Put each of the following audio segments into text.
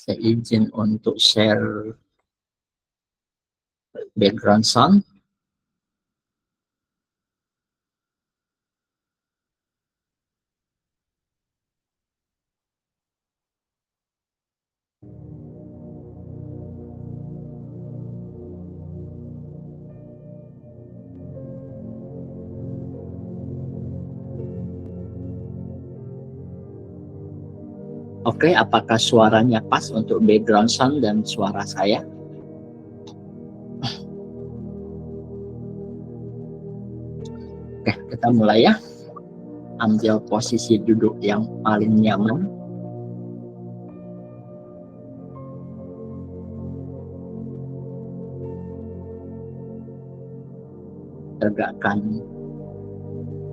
Saya izin untuk share background sound. Oke, apakah suaranya pas untuk background sound dan suara saya? Oke, kita mulai ya. Ambil posisi duduk yang paling nyaman. Tegakkan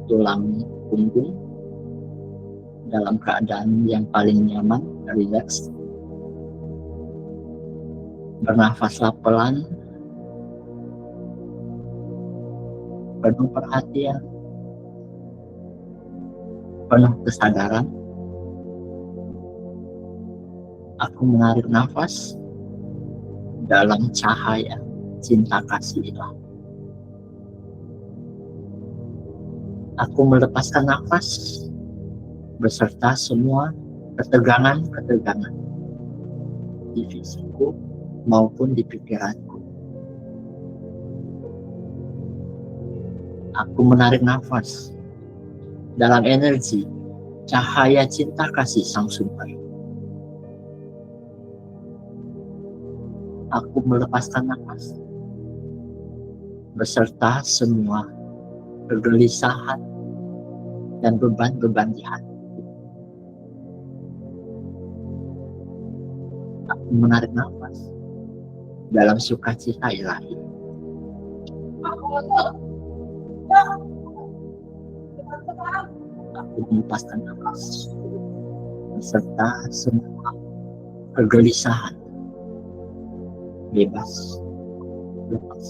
tulang punggung dalam keadaan yang paling nyaman, relax. Bernafaslah pelan, penuh perhatian, penuh kesadaran. Aku menarik nafas dalam cahaya cinta kasih ilahi. Aku melepaskan nafas beserta semua ketegangan-ketegangan di fisikku maupun di pikiranku. Aku menarik nafas dalam energi cahaya cinta kasih Sang Sumber. Aku melepaskan nafas beserta semua kegelisahan dan beban-beban di hati. Aku menarik nafas dalam sukacita ilahi. Aku melepaskan nafas beserta semua kegelisahan, bebas, lepas.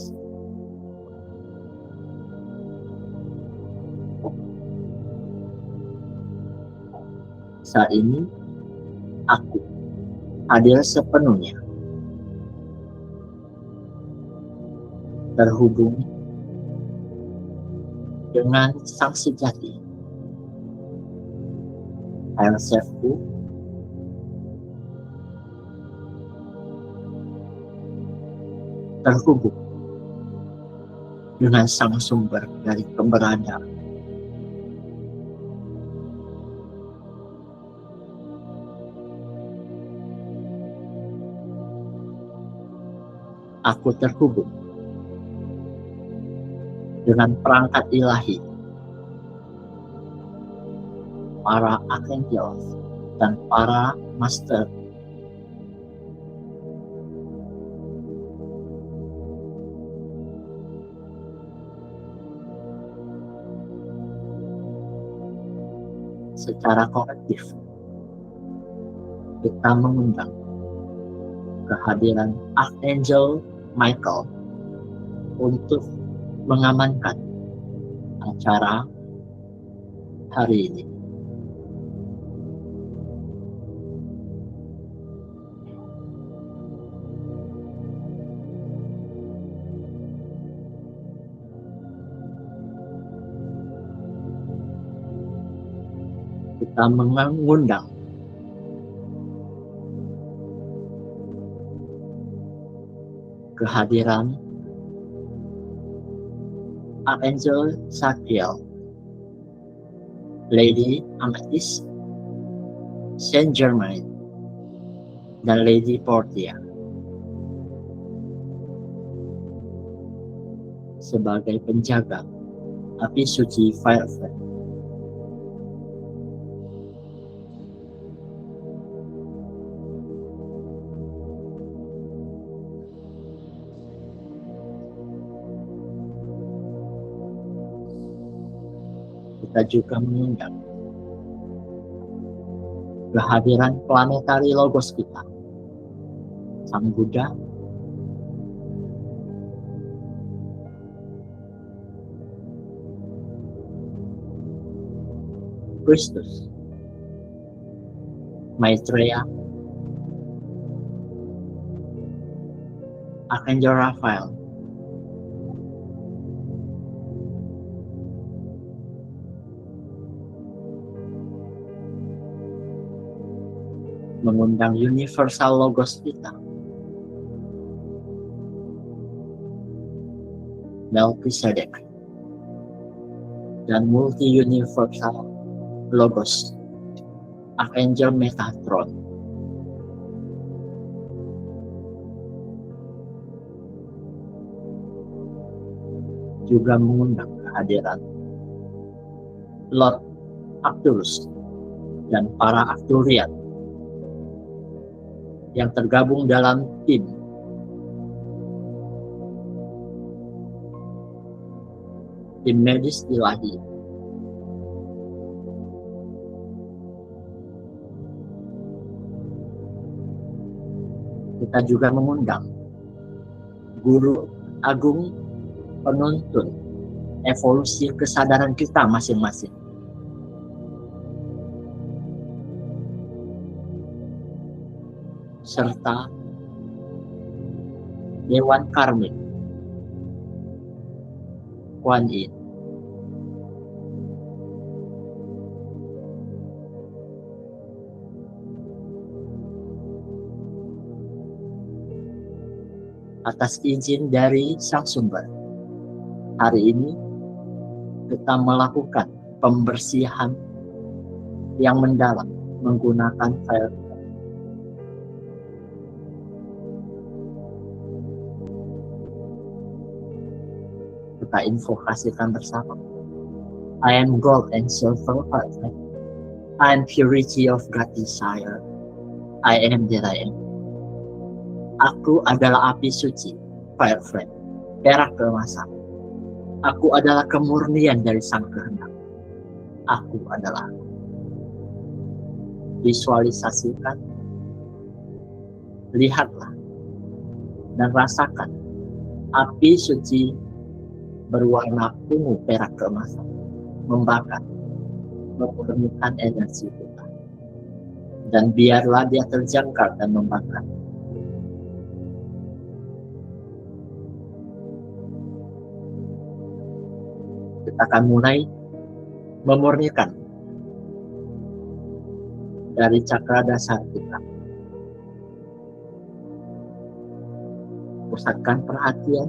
Saat ini aku hadir sepenuhnya, terhubung dengan Sang Sejati, higher self-ku, terhubung dengan Sang Sumber dari keberadaan. Aku terhubung dengan perangkat ilahi, para archangel dan para master. Secara kolektif kita mengundang kehadiran Archangel Michael untuk mengamankan acara hari ini. Kita mengundang kehadiran Archangel Sakiel, Lady Amethyst, Saint Germain, dan Lady Portia sebagai penjaga api suci Fire Flame. Kita juga mengundang kehadiran planetary logos kita, Sang Buddha, Kristus, Maitreya, Archangel Raphael, mengundang universal logos kita, Melchizedek, dan multi-universal logos, Archangel Metatron. Juga mengundang kehadiran Lord Arcturus dan para Arcturian yang tergabung dalam tim medis ilahi. Kita juga mengundang Guru Agung penuntun evolusi kesadaran kita masing-masing. Serta Dewan Karmik, Kuan Yin. Atas izin dari Sang Sumber, hari ini kita melakukan pembersihan yang mendalam menggunakan fire. Kita invokasikan bersama. I am gold and silver perfect. I am purity of God desire. I am that I am. Aku adalah api suci, fire flame, perak keemasan. Aku adalah kemurnian dari Sang Kehendak. Aku adalah. Visualisasikan, lihatlah, dan rasakan api suci berwarna ungu perak keemasan membakar, memurnikan energi kita. Dan biarlah dia terjangkau dan membakar. Kita akan mulai memurnikan dari cakra dasar kita. Pusatkan perhatian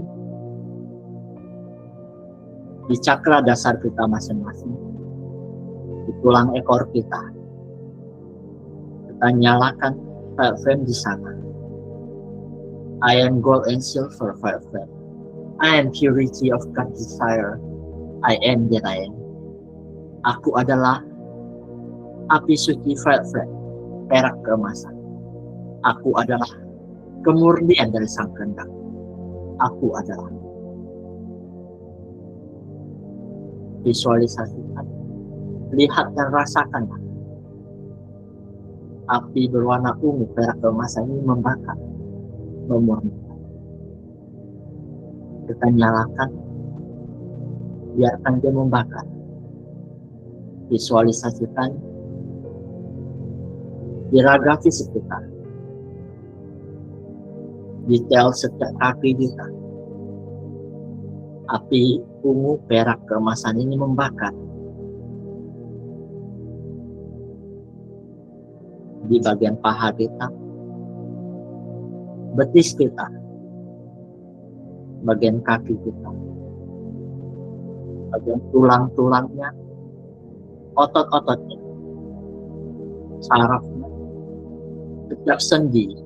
di cakra dasar kita masing-masing, di tulang ekor kita. Kita nyalakan fire flame di sana. I am gold and silver fire flame. I am purity of God desire. I am that I am. Aku adalah api suci fire flame, perak keemasan. Aku adalah kemurnian dari Sang Kehendak. Aku adalah. Visualisasikan, lihat dan rasakan. Api berwarna ungu perak keemasan ini membakar, memurnikan. Kita nyalakan, biarkan dia membakar. Visualisasikan di raga fisik kita, detail setiap kaki kita. Api ungu perak keemasan ini membakar di bagian paha kita, betis kita, bagian kaki kita, bagian tulang-tulangnya, otot-ototnya, sarafnya, setiap sendi,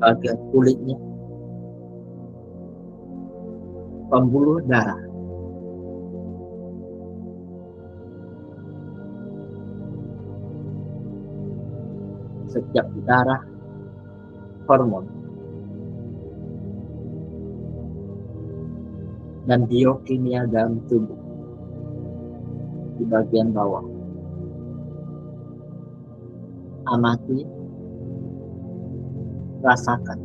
bagian kulitnya, pembuluh darah, setiap darah, hormon, dan biokimia dalam tubuh di bagian bawah. Amati, rasakan,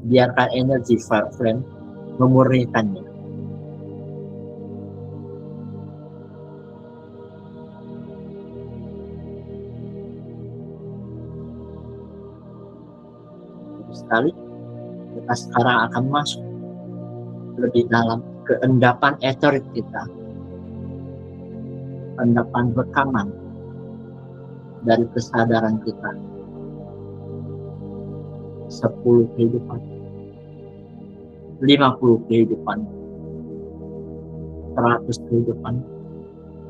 biarkan energi fire flame memurnikannya. sekali kita sekarang akan masuk lebih dalam keendapan eterik kita, endapan rekaman dari kesadaran kita. 10 kehidupan, 50 kehidupan, 100 kehidupan,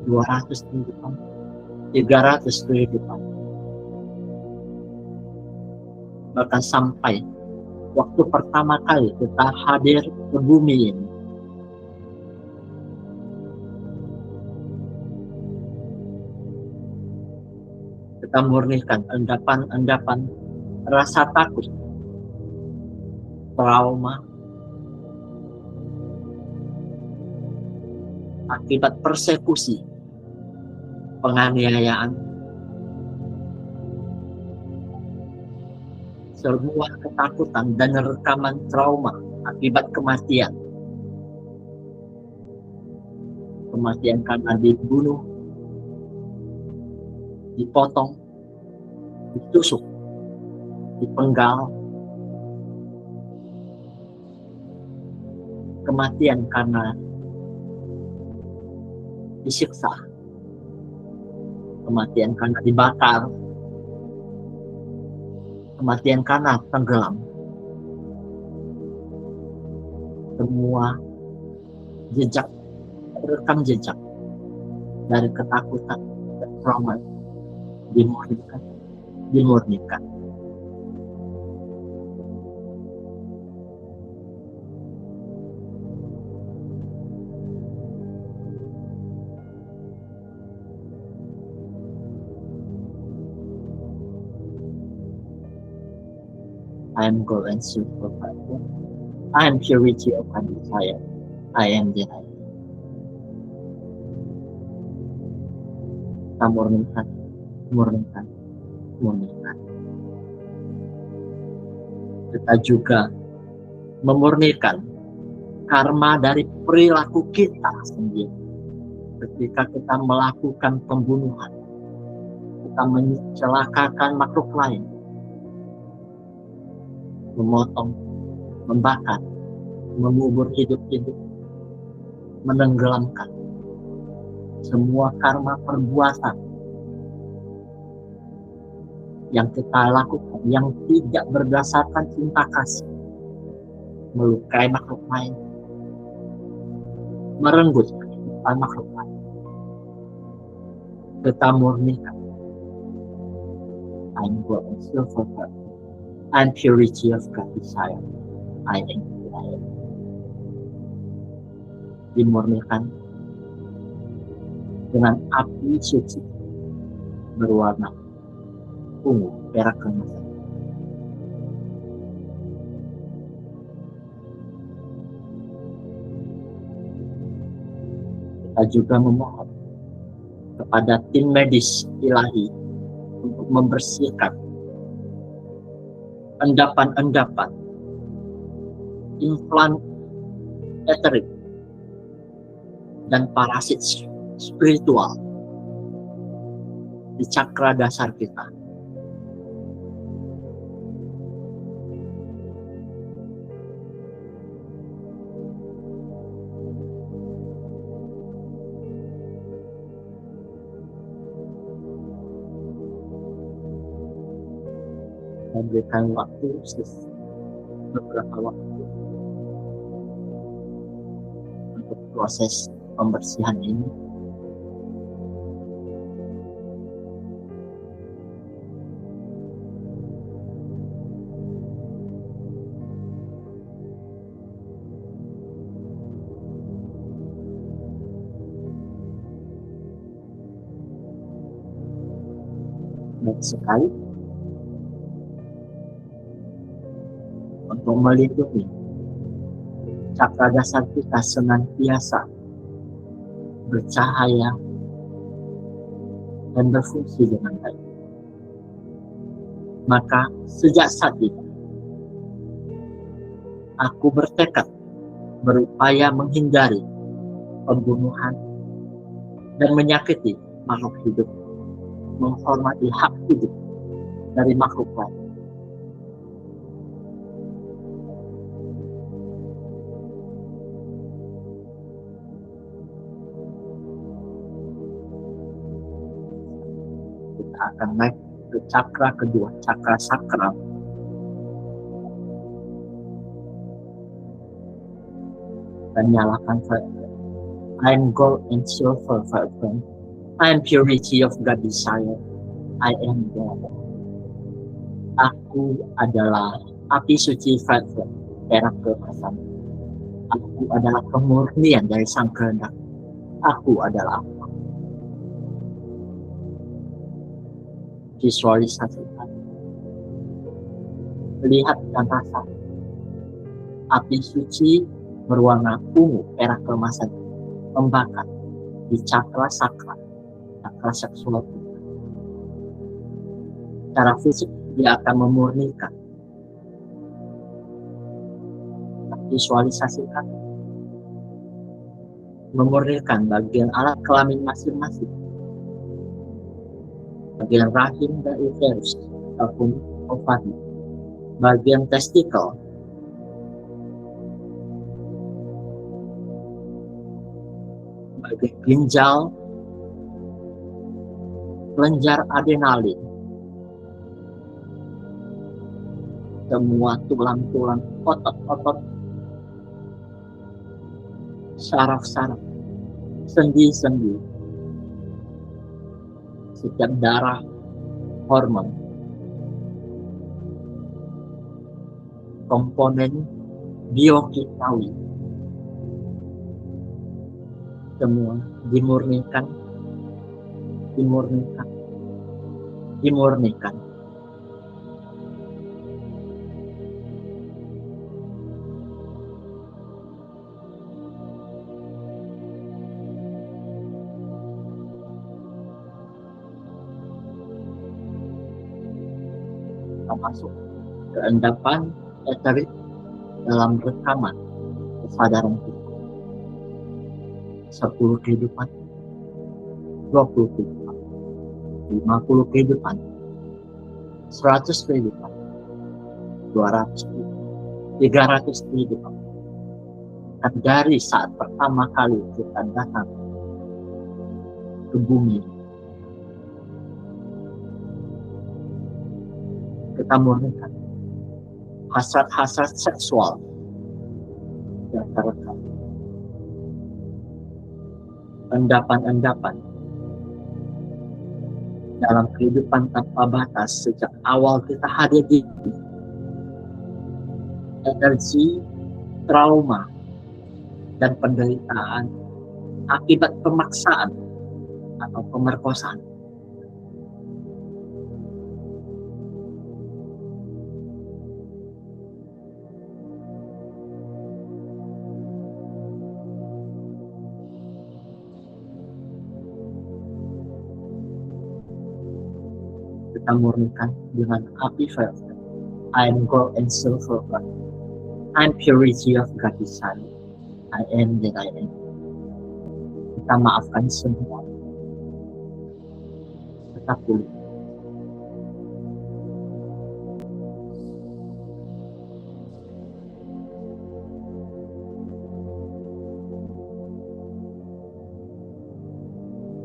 200 kehidupan, 300 kehidupan. Bahkan sampai waktu pertama kali kita hadir ke bumi ini. Kita murnikan endapan-endapan rasa takut, trauma, akibat persekusi, penganiayaan, semua ketakutan dan rekaman trauma akibat kematian. Kematian karena dibunuh, dipotong, ditusuk, dipenggal. Kematian karena disiksa. Kematian karena dibakar. Kematian karena tenggelam. Semua jejak, rekam jejak dari ketakutan dan trauma dimurnikan. I am God and super powerful. I am purity of desire. I am the light. Kita murnikan. Kita juga memurnikan karma dari perilaku kita sendiri. Ketika kita melakukan pembunuhan, kita mencelakakan makhluk lain, memotong, membakar, mengubur hidup-hidup, menenggelamkan. Semua karma perbuatan yang kita lakukan yang tidak berdasarkan cinta kasih, melukai makhluk lain, merenggut kehidupan makhluk lain, kita murnikan. I'm God and silver God. I'm purity of God desire. I am desire. Dimurnikan dengan api suci berwarna ungu, perak kemasan. Kita juga memohon kepada tim medis ilahi untuk membersihkan endapan-endapan implan eterik dan parasit spiritual di cakra dasar kita. Memberikan waktu beberapa waktu untuk proses pembersihan ini. Baik sekali. Untuk melindungi cakra dasar kita senantiasa bercahaya dan berfungsi dengan baik. Maka sejak saat ini aku bertekad berupaya menghindari pembunuhan dan menyakiti makhluk hidup, menghormati hak hidup dari makhluk lain. akan naik ke cakra kedua, cakra sakral. Dan nyalakan fire. I am gold and silver fire flame. I am purity of God desire. I am God. Aku adalah api suci fire flame, perak keemasan. Aku adalah kemurnian dari sang kehendak. Aku adalah apa? Visualisasikan. Lihat dan rasa. Api suci berwarna ungu, perak keemasan, membakar di cakra sakral, cakra seksual. Secara fisik dia akan memurnikan. Visualisasikan memurnikan bagian alat kelamin masing-masing, bagian rahim dan uterus ataupun ovari, bagian testikel, bagian ginjal, kelenjar adrenalin, semua tulang-tulang, otot-otot, saraf-saraf, sendi-sendi, setiap darah, hormon, komponen biokimia, semua dimurnikan, dimurnikan, dimurnikan. Masuk ke endapan eterik dalam rekaman kesadaran kita. 10 kehidupan, 20 kehidupan, 50 kehidupan, 100 kehidupan, 200 kehidupan, 300 kehidupan. Dan dari saat pertama kali kita datang ke bumi, kita murnikan hasrat-hasrat seksual yang terekam, endapan-endapan dalam kehidupan tanpa batas sejak awal kita hadir di energi, trauma, dan penderitaan akibat pemaksaan atau pemerkosaan. Kita murnikan dengan api fire. I am gold and silver. I am purity of God desire. I am that I am. Kita maafkan semua. Kita pulih.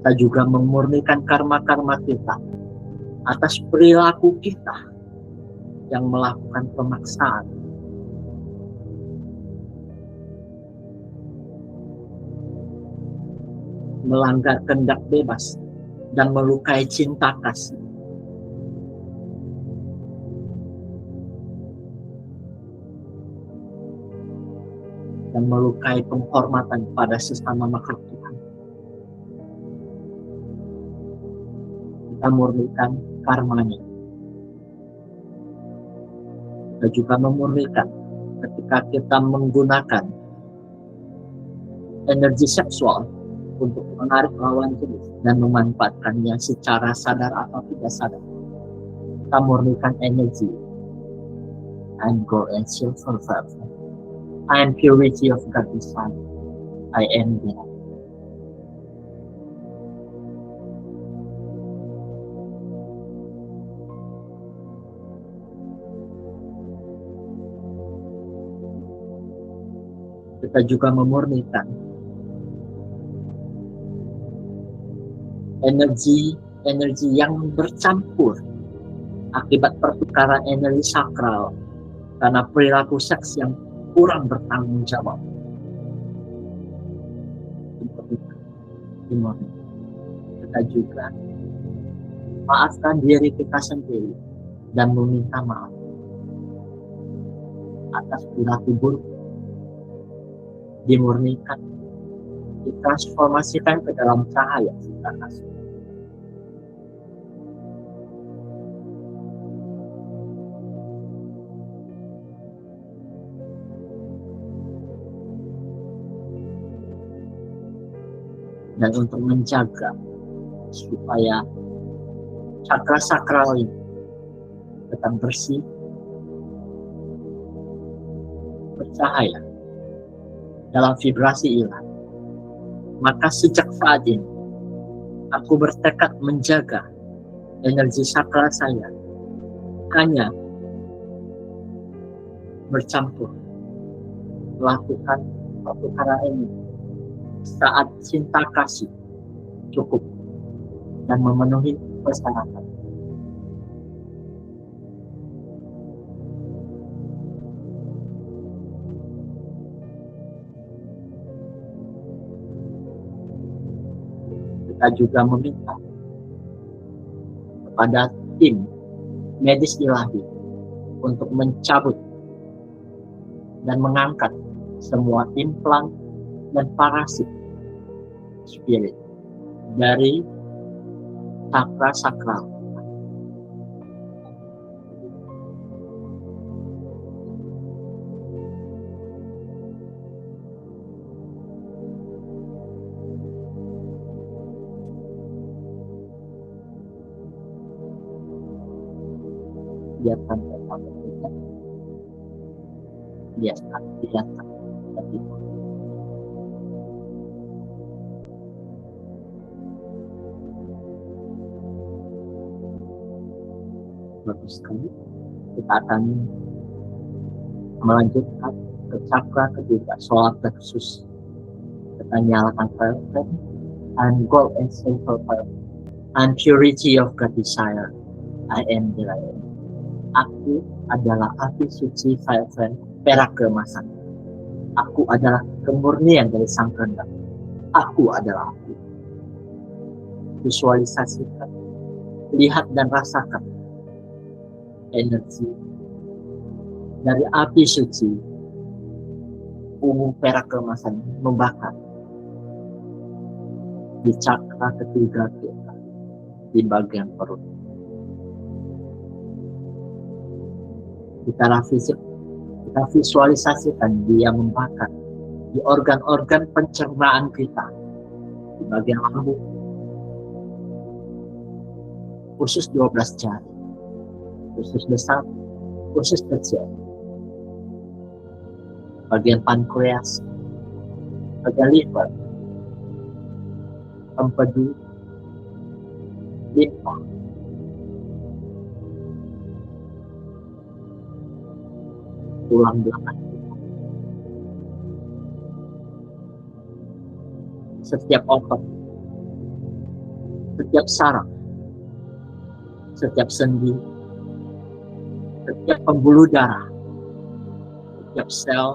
Kita juga memurnikan karma-karma kita atas perilaku kita yang melakukan pemaksaan, melanggar kehendak bebas, dan melukai cinta kasih. Dan melukai penghormatan pada sesama makhluk Tuhan. Kita murnikan karmanya. Kita juga memurnikan ketika kita menggunakan energi seksual untuk menarik lawan jenis dan memanfaatkannya secara sadar atau tidak sadar. Kita murnikan energi. I am gold and silver forever. I am purity of God desire. I am God. Kita juga memurnikan energi energi yang bercampur akibat pertukaran energi sakral karena perilaku seks yang kurang bertanggung jawab. Kita juga maafkan diri kita sendiri dan meminta maaf atas perilaku buruk, dimurnikan, ditransformasikan ke dalam cahaya cinta kasih. Dan untuk menjaga supaya cakra sakral ini tetap bersih, bercahaya dalam vibrasi ilahi, maka sejak saat ini aku bertekad menjaga energi sakral saya hanya bercampur, melakukan pertukaran ini saat cinta kasih cukup dan memenuhi persyaratan. Kita juga meminta kepada tim medis ilahi untuk mencabut dan mengangkat semua implan dan parasit spirit dari cakra sakral. Biarkan tetap bekerja, biarkan tapi bagus sekali. Kita akan melanjutkan ke cakra ketiga, solar plexus. Kita nyalakan fire and gold and silver fire and purity of God desire. I am the light. Aku adalah api suci fire flame perak keemasan. Aku adalah kemurnian dari sang kehendak. Aku adalah api. Visualisasikan, lihat dan rasakan energi dari api suci ungu perak keemasan membakar di cakra ketiga kita di bagian perut. Kita visualisasikan dia membakar di organ-organ pencernaan kita di bagian lambung, usus 12 jari, usus besar, usus kecil, bagian pankreas, bagian liver, empedu, limpa, tulang belakang, setiap otot, setiap saraf, setiap sendi, setiap pembuluh darah, setiap sel,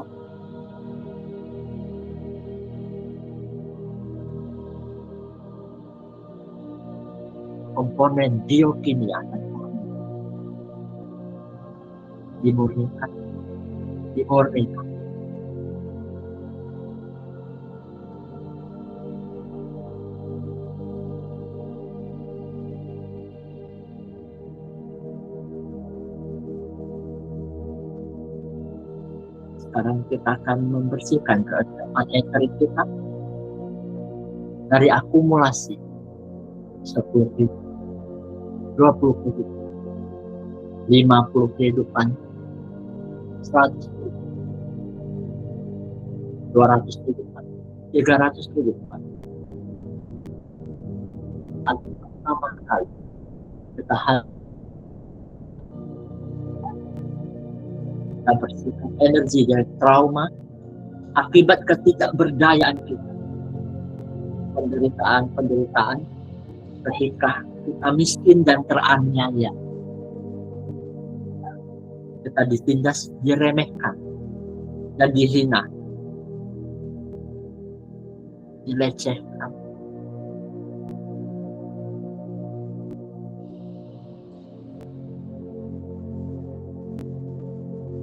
komponen biokimia dan dimurnikan. Sekarang kita akan membersihkan keadaan eteri kita dari akumulasi 10.000, 20 kehidupan, 50 kehidupan, 100 kehidupan, 200 kehidupan, 300 kehidupan. Pertama kali kita bersihkan energi dari trauma akibat ketidakberdayaan kita, penderitaan ketika kita miskin dan teraniaya, kita ditindas, diremehkan, dan dihina, dilecehkan.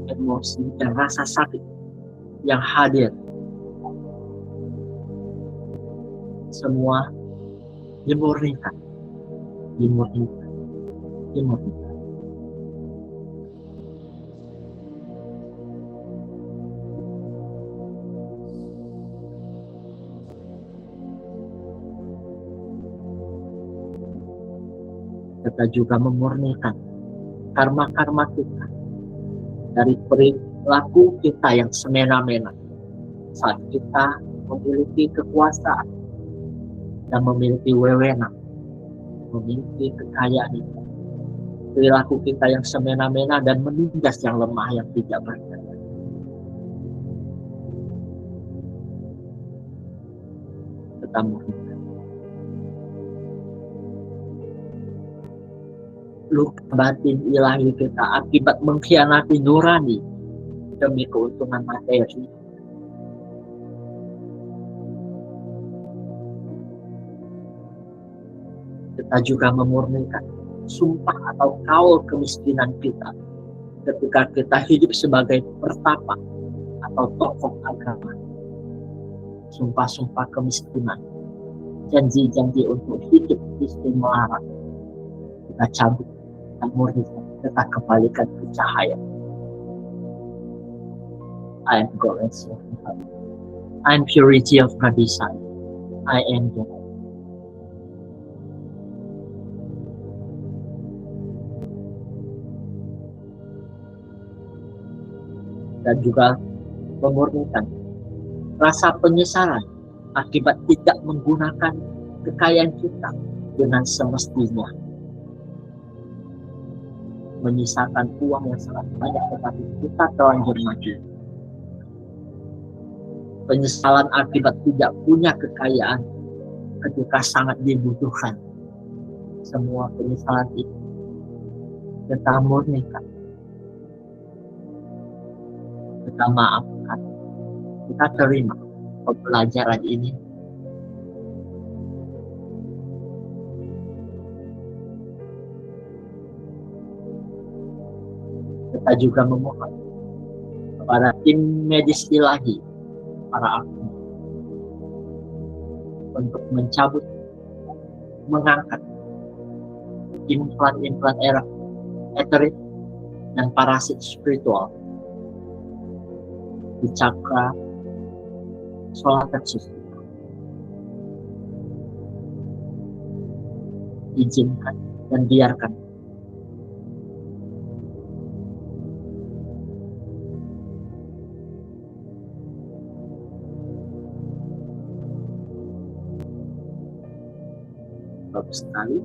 Emosi dan rasa sakit yang hadir, semua dimurnikan, dimurnikan, dimurnikan. Kita juga memurnikan karma-karma kita dari perilaku kita yang semena-mena saat kita memiliki kekuasaan dan memiliki wewenang, memiliki kekayaan itu. Perilaku kita yang semena-mena dan menindas yang lemah yang tidak berdaya. Kita murnikan. Luka batin ilahi kita akibat mengkhianati nurani demi keuntungan materi. Kita juga memurnikan sumpah atau kaul kemiskinan kita ketika kita hidup sebagai pertapa atau tokoh agama. Sumpah-sumpah kemiskinan, janji-janji untuk hidup istimewa, kita cabut, kita murnikan, kita kembalikan ke cahaya. I am God and self. I am purity of my desire. I am God. Dan juga memurnikan rasa penyesalan akibat tidak menggunakan kekayaan kita dengan semestinya. Menyisakan uang yang sangat banyak tetapi kita terlanjur mati. Penyesalan akibat tidak punya kekayaan ketika sangat dibutuhkan. Semua penyesalan itu kita murnikan, kita maafkan, kita terima pembelajaran ini. Kita juga memohon kepada tim medis ilahi, para ahli, untuk mencabut, mengangkat implan-implan eterik dan parasit spiritual di cakra solar plexus. Izinkan dan biarkan bagus sekali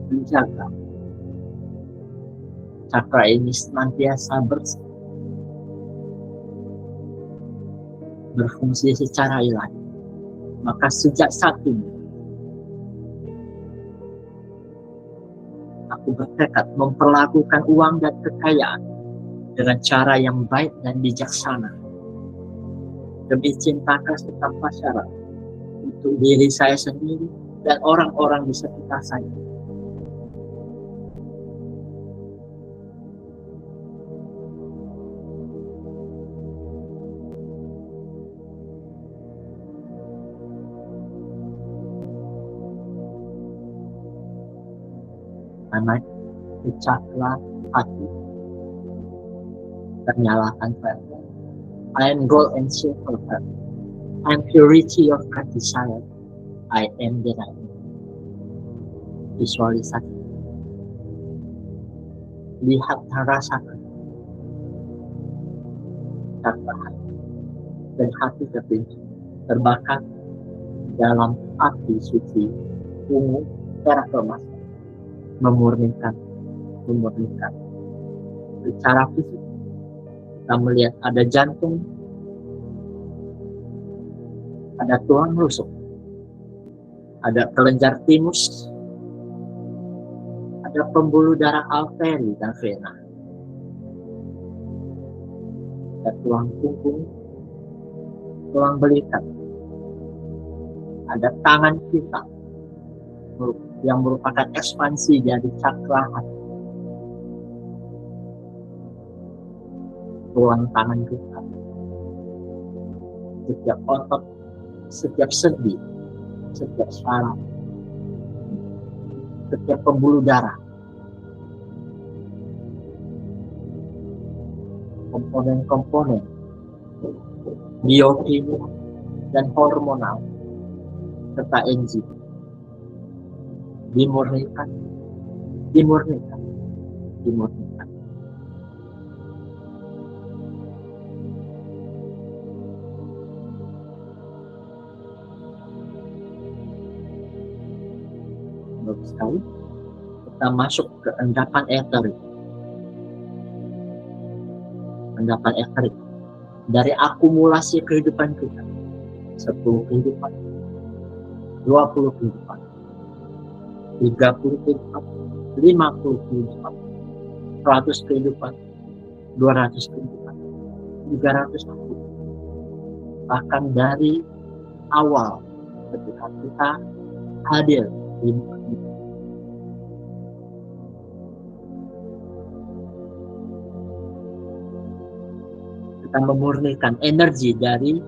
menjaga cakra ini senantiasa berfungsi secara ilahi. Maka sejak saat ini aku bertekad memperlakukan uang dan kekayaan dengan cara yang baik dan bijaksana demi cinta kasih tanpa syarat untuk diri saya sendiri dan orang-orang di sekitar saya. Karena cakra hati ternyalakan fire. I am gold and silver. I am purity of my desire. I am the I am. Visualisasi. Lihat dan rasakan cakra hati dan hati terpinci terbakar dalam api suci ungu perak emas, memurnikan. Secara fisik kita melihat ada jantung, ada tulang rusuk, ada kelenjar timus, ada pembuluh darah arteri dan vena, ada tulang punggung, tulang belikat, ada tangan kita yang merupakan ekspansi dari cakra hati, tulang tangan kita, setiap otot, setiap sendi, setiap saraf, setiap pembuluh darah, komponen-komponen biokimia dan hormonal serta enzim dimurnikan. Bagus sekali. Kita masuk ke endapan eterik. Endapan eterik dari akumulasi kehidupan kita, 10 kehidupan, 20 kehidupan, 30 kehidupan, 50 kehidupan, 100 kehidupan, 200 kehidupan, 300 kehidupan. Bahkan dari awal ketika kita hadir di muka kita. Kita memurnikan energi dari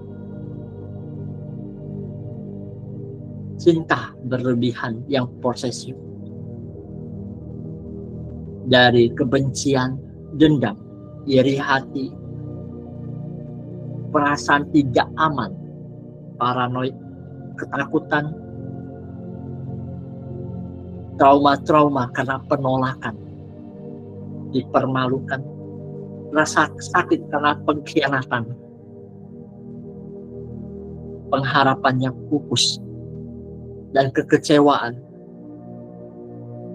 cinta berlebihan yang posesif, dari kebencian, dendam, iri hati, perasaan tidak aman, paranoid, ketakutan, trauma-trauma karena penolakan, dipermalukan, rasa sakit karena pengkhianatan, pengharapannya pupus, dan kekecewaan,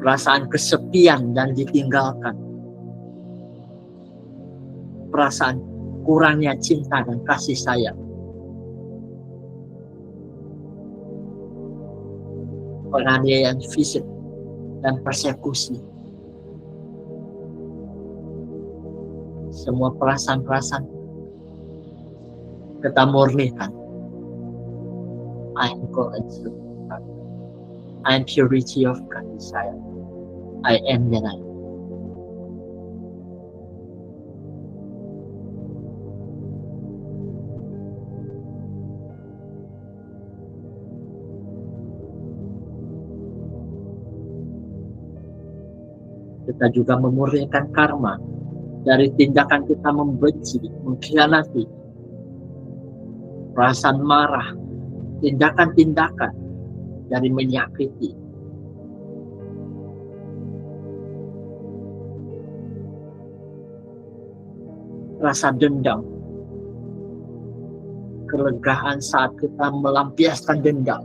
perasaan kesepian dan ditinggalkan, perasaan kurangnya cinta dan kasih sayang, penganiayaan fisik dan persekusi. Semua perasaan-perasaan kita murnikan. I am God and God. I am purity of God desire. I am that I am. Kita juga memurnikan karma dari tindakan kita membenci, mengkhianati, perasaan marah, tindakan-tindakan dari menyakiti, rasa dendam, kelegaan saat kita melampiaskan dendam,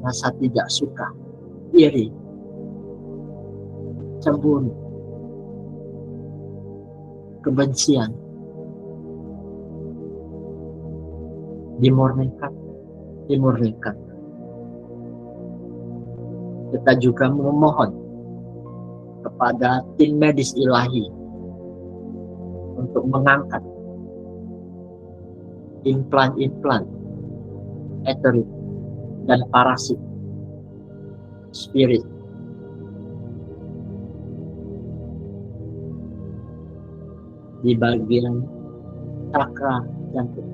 rasa tidak suka, iri, cemburu, kebencian, dimurnikan. Kita juga memohon kepada tim medis ilahi untuk mengangkat implan-implan eterik dan parasit spirit di bagian cakra jantung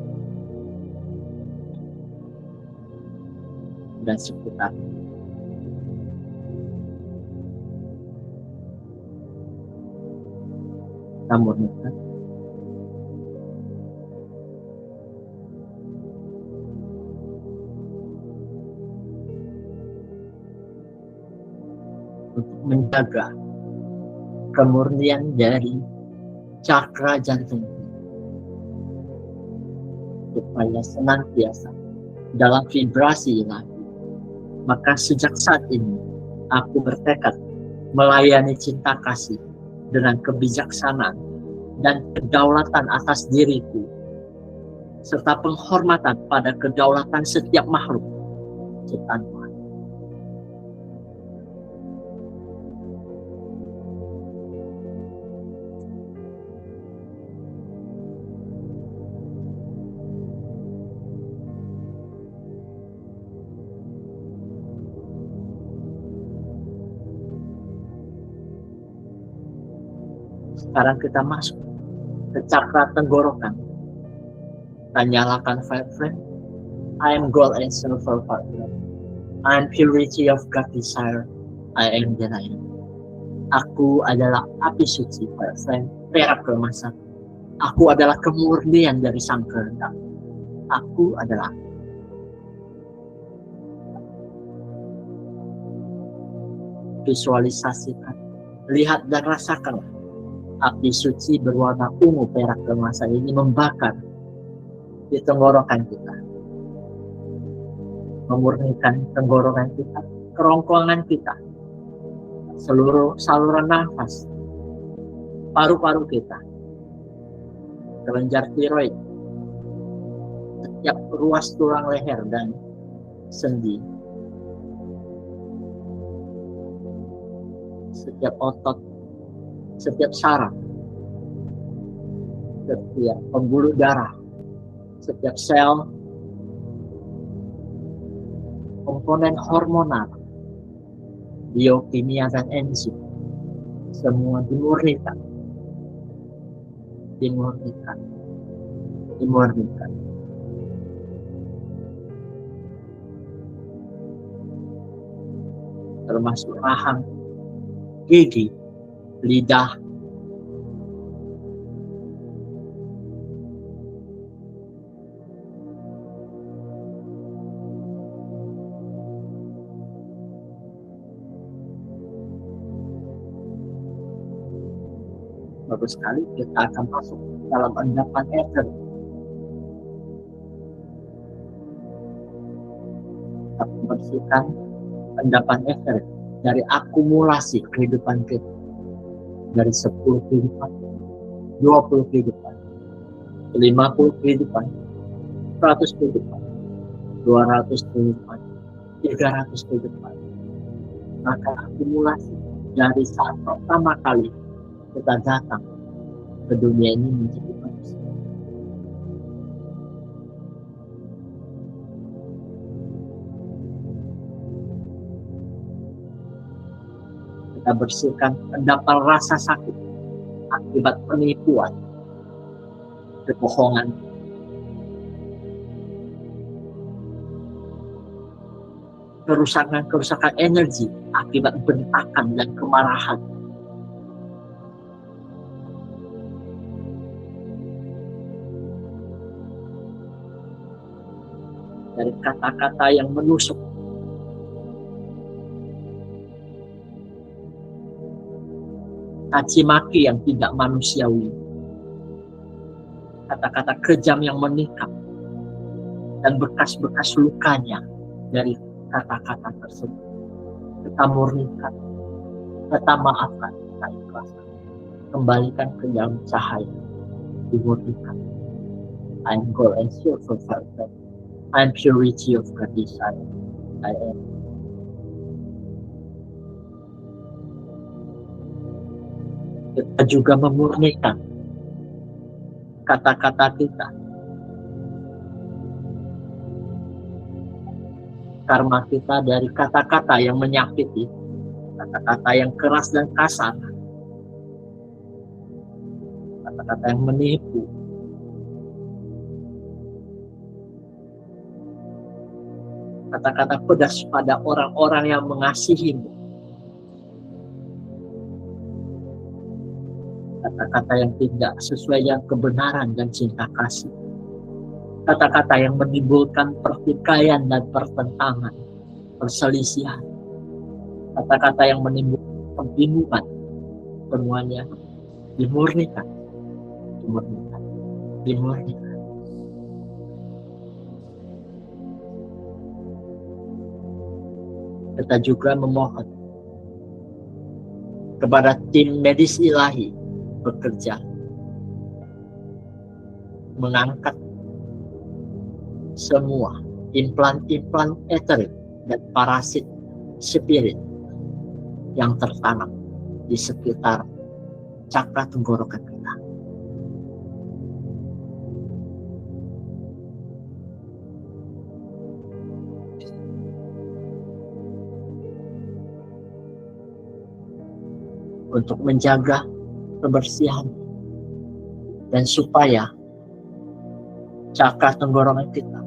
dan seputar. Namun untuk menjaga kemurnian dari cakra jantung supaya senantiasa dalam vibrasi ilahi. Maka sejak saat ini aku bertekad melayani cinta kasih dengan kebijaksanaan dan kedaulatan atas diriku, serta penghormatan pada kedaulatan setiap makhluk ciptaan Tuhan. Sekarang kita masuk ke cakra tenggorokan. Kita nyalakan fire flame. I am gold and silver partner. I am purity of God desire. I am that I am. Aku adalah api suci, fire flame, perak keemasan. Aku adalah kemurnian dari sang kehendak. Aku adalah. Visualisasikan, lihat dan rasakan. Api suci berwarna ungu perak keemasan ini membakar di tenggorokan kita, memurnikan tenggorokan kita, kerongkongan kita, seluruh saluran nafas, paru-paru kita, kelenjar tiroid, setiap ruas tulang leher dan sendi, setiap otot, setiap saraf, setiap pembuluh darah, setiap sel, komponen hormonal, biokimia dan enzim, semua dimurnikan, dimurnikan, dimurnikan. Termasuk rahang, gigi, lidah, bagus sekali. Kita akan masuk dalam endapan ether. Kita membersihkan endapan ether dari akumulasi kehidupan kita, dari 10 kehidupan, 20 kehidupan, 50 kehidupan, 100 kehidupan, 200 kehidupan, 300 kehidupan. Maka akumulasi dari saat pertama kali kita datang ke dunia ini menjadi manusia. Kita bersihkan endapan rasa sakit akibat penipuan, kebohongan, kerusakan energi akibat bentakan dan kemarahan. Dari kata-kata yang menusuk, caci maki yang tidak manusiawi, kata-kata kejam yang menikam, dan bekas-bekas lukanya dari kata-kata tersebut. Kita murnikan, kita maafkan, kita ikhlaskan, kembalikan ke dalam cahaya, dimurnikan. I am gold and silver forever. I am purity of God desire. I am. Kita juga memurnikan kata-kata kita, karma kita dari kata-kata yang menyakiti, kata-kata yang keras dan kasar, kata-kata yang menipu, kata-kata pedas pada orang-orang yang mengasihimu, kata-kata yang tidak sesuai dengan kebenaran dan cinta kasih, kata-kata yang menimbulkan pertikaian dan pertentangan, perselisihan, kata-kata yang menimbulkan kebingungan, semuanya dimurnikan, dimurnikan, dimurnikan. Kita juga memohon kepada tim medis ilahi bekerja mengangkat semua implan-implan eterik dan parasit spirit yang tertanam di sekitar cakra tenggorokan kita. Untuk menjaga kebersihan dan supaya cakra tenggorokan kita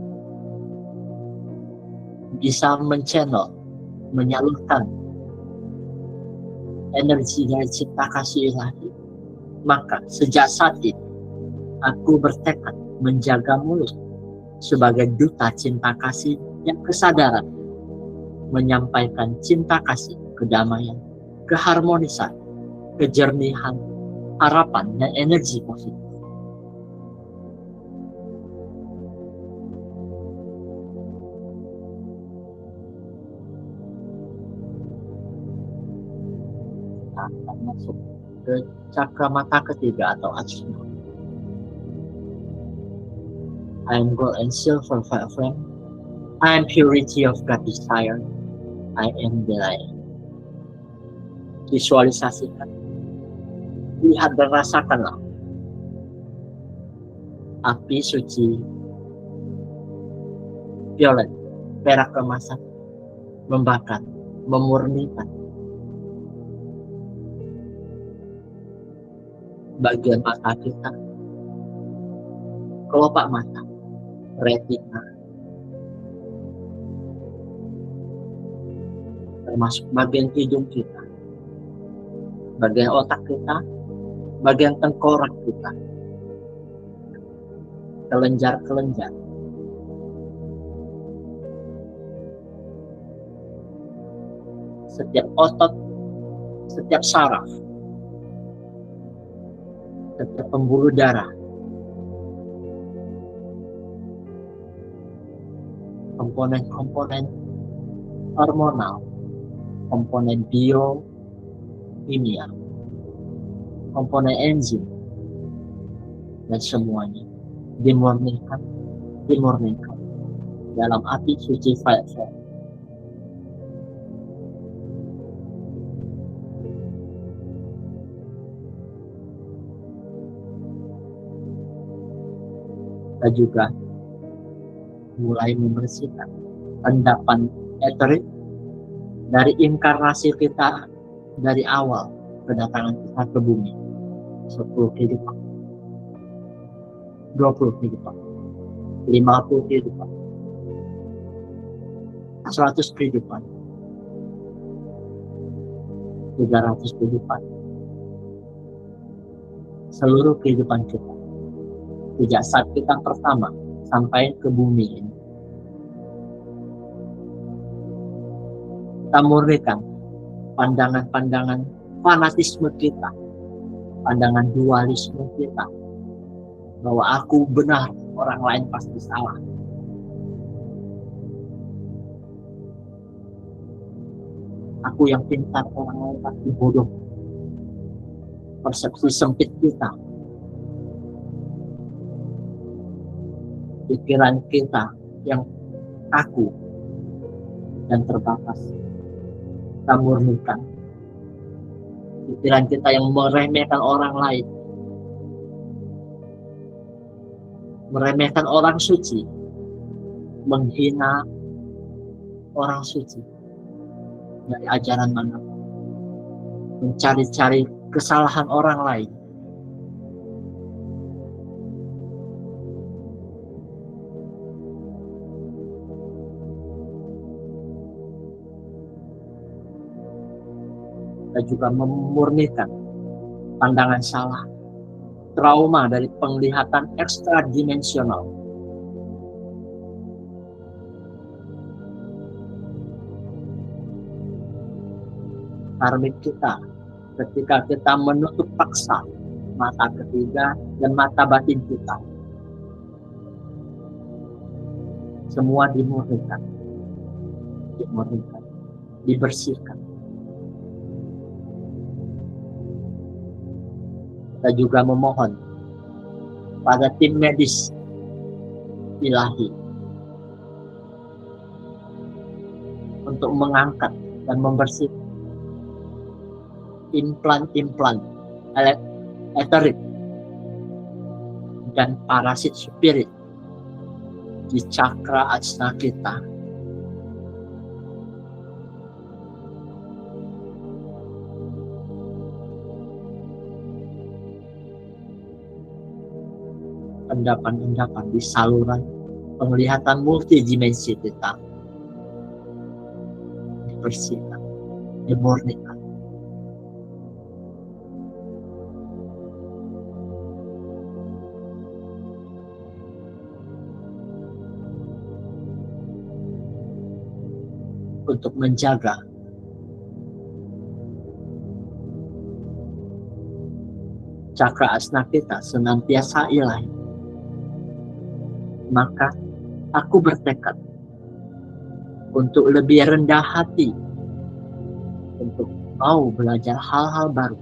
bisa menyalurkan energi dari cipta kasih ilahi. Maka sejak saat ini aku bertekad menjaga mulut sebagai duta cinta kasih yang kesadaran menyampaikan cinta kasih, kedamaian, keharmonisan, kejernihan, harapan, dan energi positif. Kita akan masuk ke cakra mata ketiga atau Ajna. I am gold and silver fire flame. I am purity of God desire. I am the light. Visualisasikan, lihat dan rasakanlah api suci violet perak kemasan membakar, memurnikan bagian mata kita, kelopak mata, retina, termasuk bagian hidung kita, bagian otak kita, bagian tengkorak kita, kelenjar-kelenjar, setiap otot, setiap saraf, setiap pembuluh darah, komponen-komponen hormonal, komponen biokimia, komponen enzim, dan semuanya dimurnikan dalam api suci fire. Kita juga mulai membersihkan endapan eterik dari inkarnasi kita dari awal kedatangan kita ke bumi. 10 kehidupan, 20 kehidupan, 50 kehidupan, 100 kehidupan, 300 kehidupan, seluruh kehidupan kita. Sejak saat kita pertama sampai ke bumi ini. Kita murnikan pandangan-pandangan fanatisme kita, pandangan dualisme kita, bahwa aku benar, orang lain pasti salah. Aku yang pintar, orang lain pasti bodoh. Persepsi sempit kita, pikiran kita yang kaku dan terbatas, kita murnikan. Pikiran kita yang meremehkan orang lain, meremehkan orang suci, menghina orang suci dari ajaran mana, mencari-cari kesalahan orang lain, kita juga memurnikan pandangan salah, trauma dari penglihatan ekstradimensional, karmik kita ketika kita menutup paksa mata ketiga dan mata batin kita, semua dimurnikan, dibersihkan. Kita juga memohon pada tim medis ilahi untuk mengangkat dan membersihkan implan-implan eterik dan parasit spirit di cakra ajna kita. Endapan-endapan di saluran penglihatan multidimensi kita dibersihkan, dimurnikan. Untuk menjaga cakra asna kita senantiasa ilahi, maka aku bertekad untuk lebih rendah hati, untuk mau belajar hal-hal baru,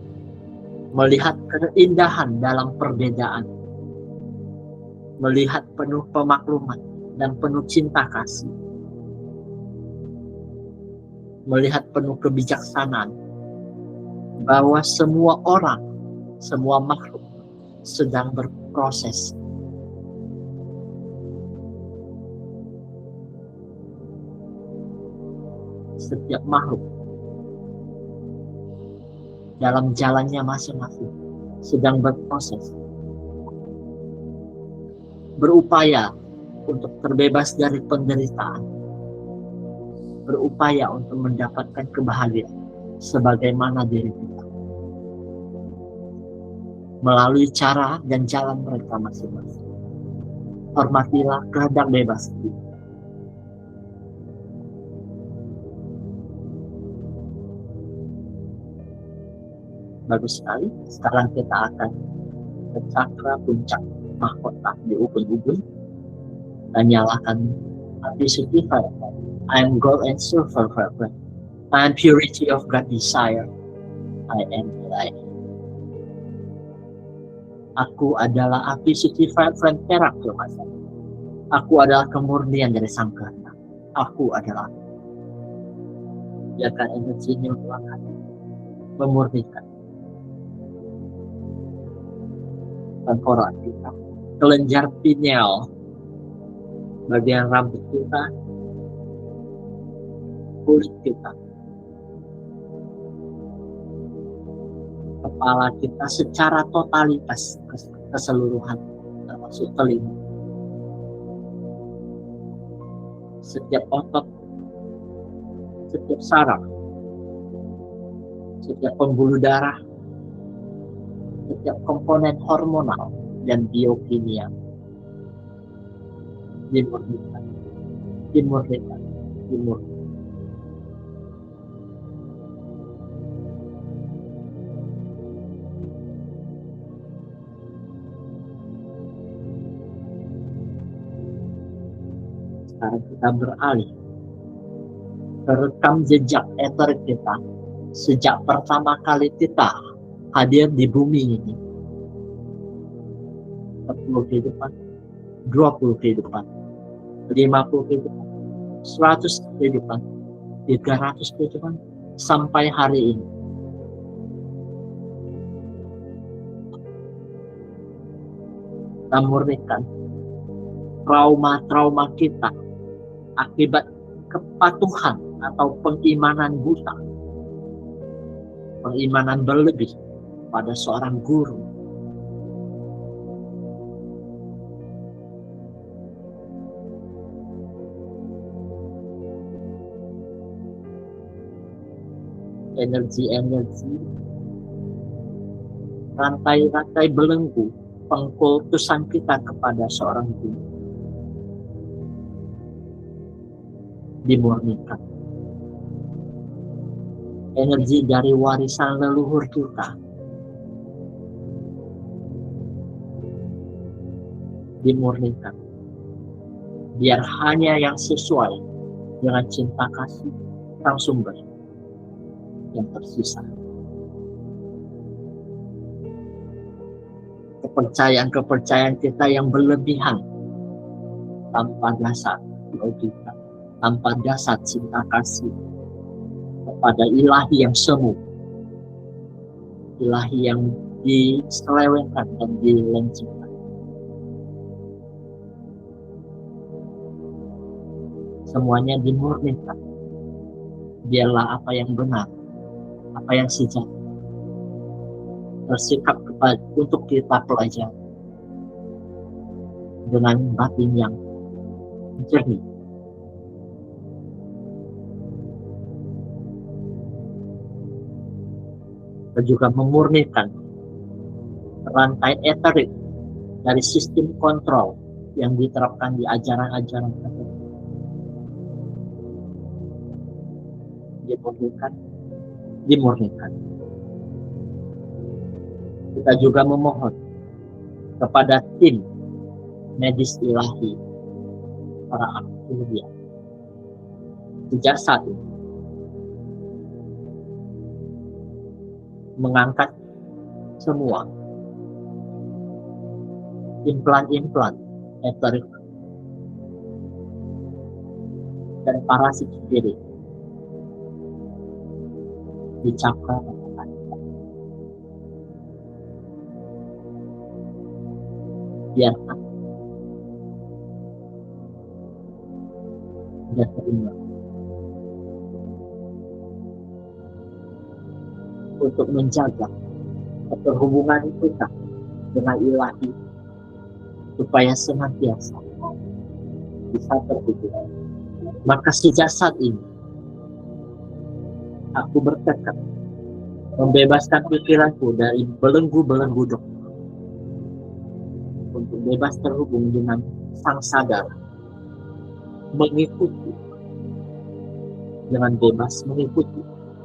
melihat keindahan dalam perbedaan, melihat penuh pemakluman dan penuh cinta kasih, melihat penuh kebijaksanaan bahwa semua orang, semua makhluk sedang berproses. Setiap makhluk dalam jalannya masing-masing sedang berproses, berupaya untuk terbebas dari penderitaan, berupaya untuk mendapatkan kebahagiaan sebagaimana diri kita, melalui cara dan jalan mereka masing-masing. Hormatilah kehendak bebas kita. Bagus sekali. Sekarang kita akan ke cakra puncak mahkota di ubun-ubun dan nyalakan api suci fire. I am gold and silver vibrant. I am purity of God desire. I am that I am. Aku adalah api suci vibrant perak kemasan. Aku adalah kemurnian dari sang kehendak. Aku adalah. Biarkan energinya memurnikan tengkorak kita, kelenjar pineal, bagian rambut kita, kulit kita, kepala kita secara totalitas keseluruhan, termasuk telinga, setiap otot, setiap saraf, setiap pembuluh darah, setiap komponen hormonal dan biokimia dimurnikan. Sekarang kita beralih ke rekam jejak eter kita sejak pertama kali kita hadir di bumi ini. 10 kehidupan, 20 kehidupan, 50 kehidupan, 100 kehidupan, 300 kehidupan, sampai hari ini. Kita murnikan trauma-trauma kita akibat kepatuhan atau pengimanan buta, pengimanan berlebih pada seorang guru. Energi-energi, rantai-rantai belenggu pengkultusan kita kepada seorang guru dimurnikan. Energi dari warisan leluhur kita dimurnikan, biar hanya yang sesuai dengan cinta kasih sang sumber yang tersisa. kepercayaan-kepercayaan kita yang berlebihan tanpa dasar logika, tanpa dasar cinta kasih kepada ilahi yang semu, ilahi yang diselewengkan dan dilencengkan. Semuanya dimurnikan. Biarlah apa yang benar, apa yang sejati bersikap untuk kita pelajari dengan batin yang jernih. Dan juga memurnikan rantai eterik dari sistem kontrol yang diterapkan di ajaran-ajaran tertentu. Dimurnikan. Kita juga memohon kepada tim medis ilahi, para aktivis sejak saat ini mengangkat semua implan-implan eterik dan parasit spirit di cakra biarkan dan terima untuk menjaga keterhubungan kita dengan ilahi supaya senantiasa bisa terhubung. Maka sejak saat ini aku bertekad membebaskan pikiranku dari belenggu-belenggu dogma untuk bebas terhubung dengan sang sadar, mengikuti dengan bebas mengikuti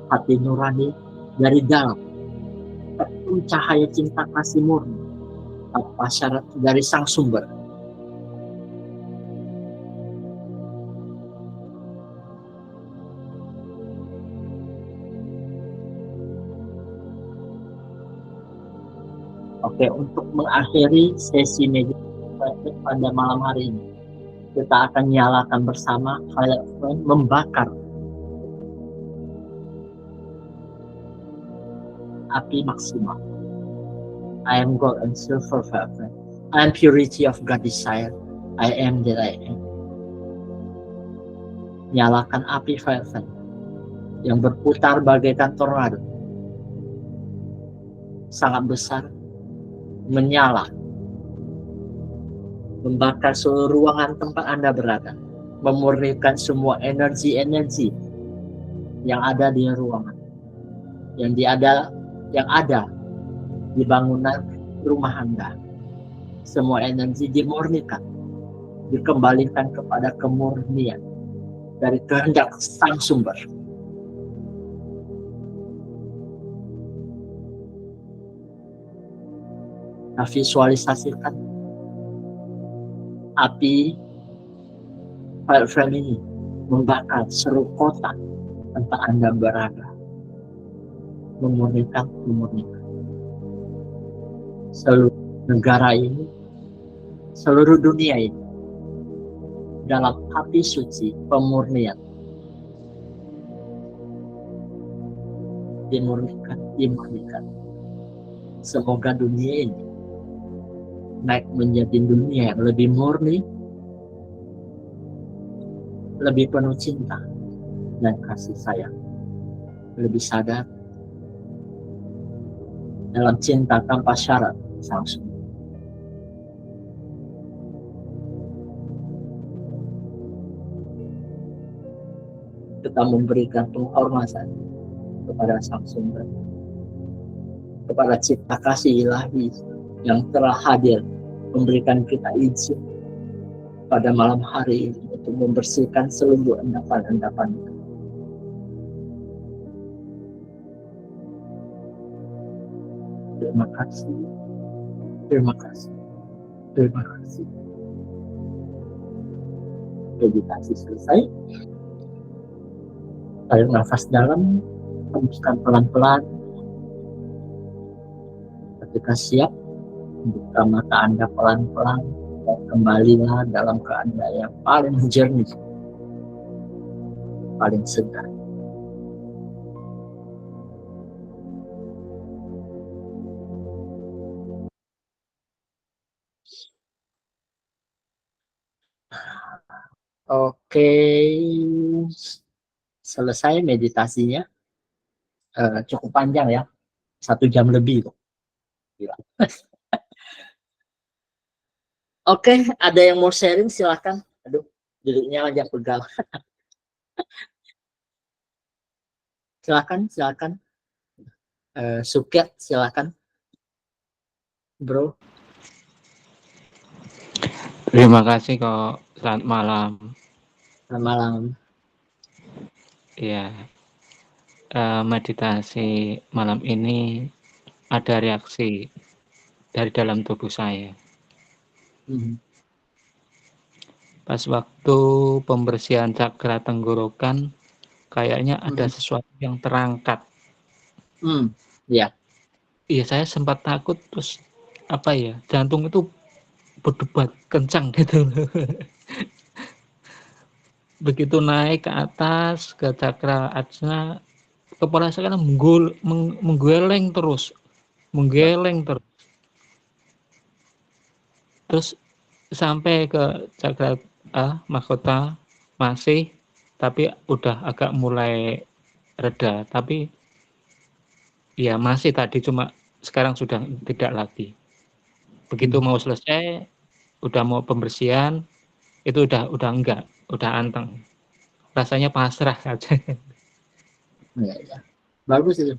hati nurani dari dalam cahaya cinta kasih murni tanpa syarat dari sang sumber. Oke, untuk mengakhiri sesi meditasi pada malam hari ini, kita akan nyalakan bersama Violet Flame membakar api maksimal. I am gold and silver violet. I am purity of God desire. I am that I am. Nyalakan api violet flame yang berputar bagaikan tornado, sangat besar, menyala, membakar seluruh ruangan tempat Anda berada, memurnikan semua energi-energi yang ada di ruangan, yang ada di bangunan rumah Anda. Semua energi dimurnikan, dikembalikan kepada kemurnian dari kehendak sang sumber. Nah, visualisasikan api fire flame ini membakar seluruh kota tempat Anda berada, memurnikan seluruh negara ini, seluruh dunia ini dalam api suci pemurnian. Dimurnikan. Semoga dunia ini naik menjadi dunia yang lebih murni, lebih penuh cinta dan kasih sayang, lebih sadar dalam cinta tanpa syarat sang sumber. Kita memberikan penghormatan kepada sang sumber, kepada cipta kasih ilahi yang telah hadir memberikan kita izin pada malam hari ini untuk membersihkan seluruh endapan-endapan. Terima kasih. Meditasi selesai. Tarik nafas dalam, hembuskan pelan-pelan. Ketika siap, Buka mata Anda pelan-pelan, dan kembalilah dalam keadaan yang paling jernih, paling segar. Oke, selesai meditasinya. Cukup panjang ya, 1 jam lebih kok. Gila. Oke, ada yang mau sharing silahkan. Aduh, duduknya aja pegal. Silakan. Suket, silakan, bro. Terima kasih kok. Selamat malam. Selamat malam. Ya, meditasi malam ini ada reaksi dari dalam tubuh saya. Pas waktu pembersihan cakra tenggorokan, kayaknya ada sesuatu yang terangkat. Ya. Iya, saya sempat takut, terus apa ya, jantung itu berdebar kencang gitu. Begitu naik ke atas ke cakra ajna, kepala saya kan menggeleng terus. Terus sampai ke cakra mahkota masih, tapi udah agak mulai reda, tapi ya masih tadi, cuma sekarang sudah tidak lagi. Begitu mau selesai, udah mau pembersihan, itu udah enggak, udah anteng. Rasanya pasrah saja. Ya. Bagus itu.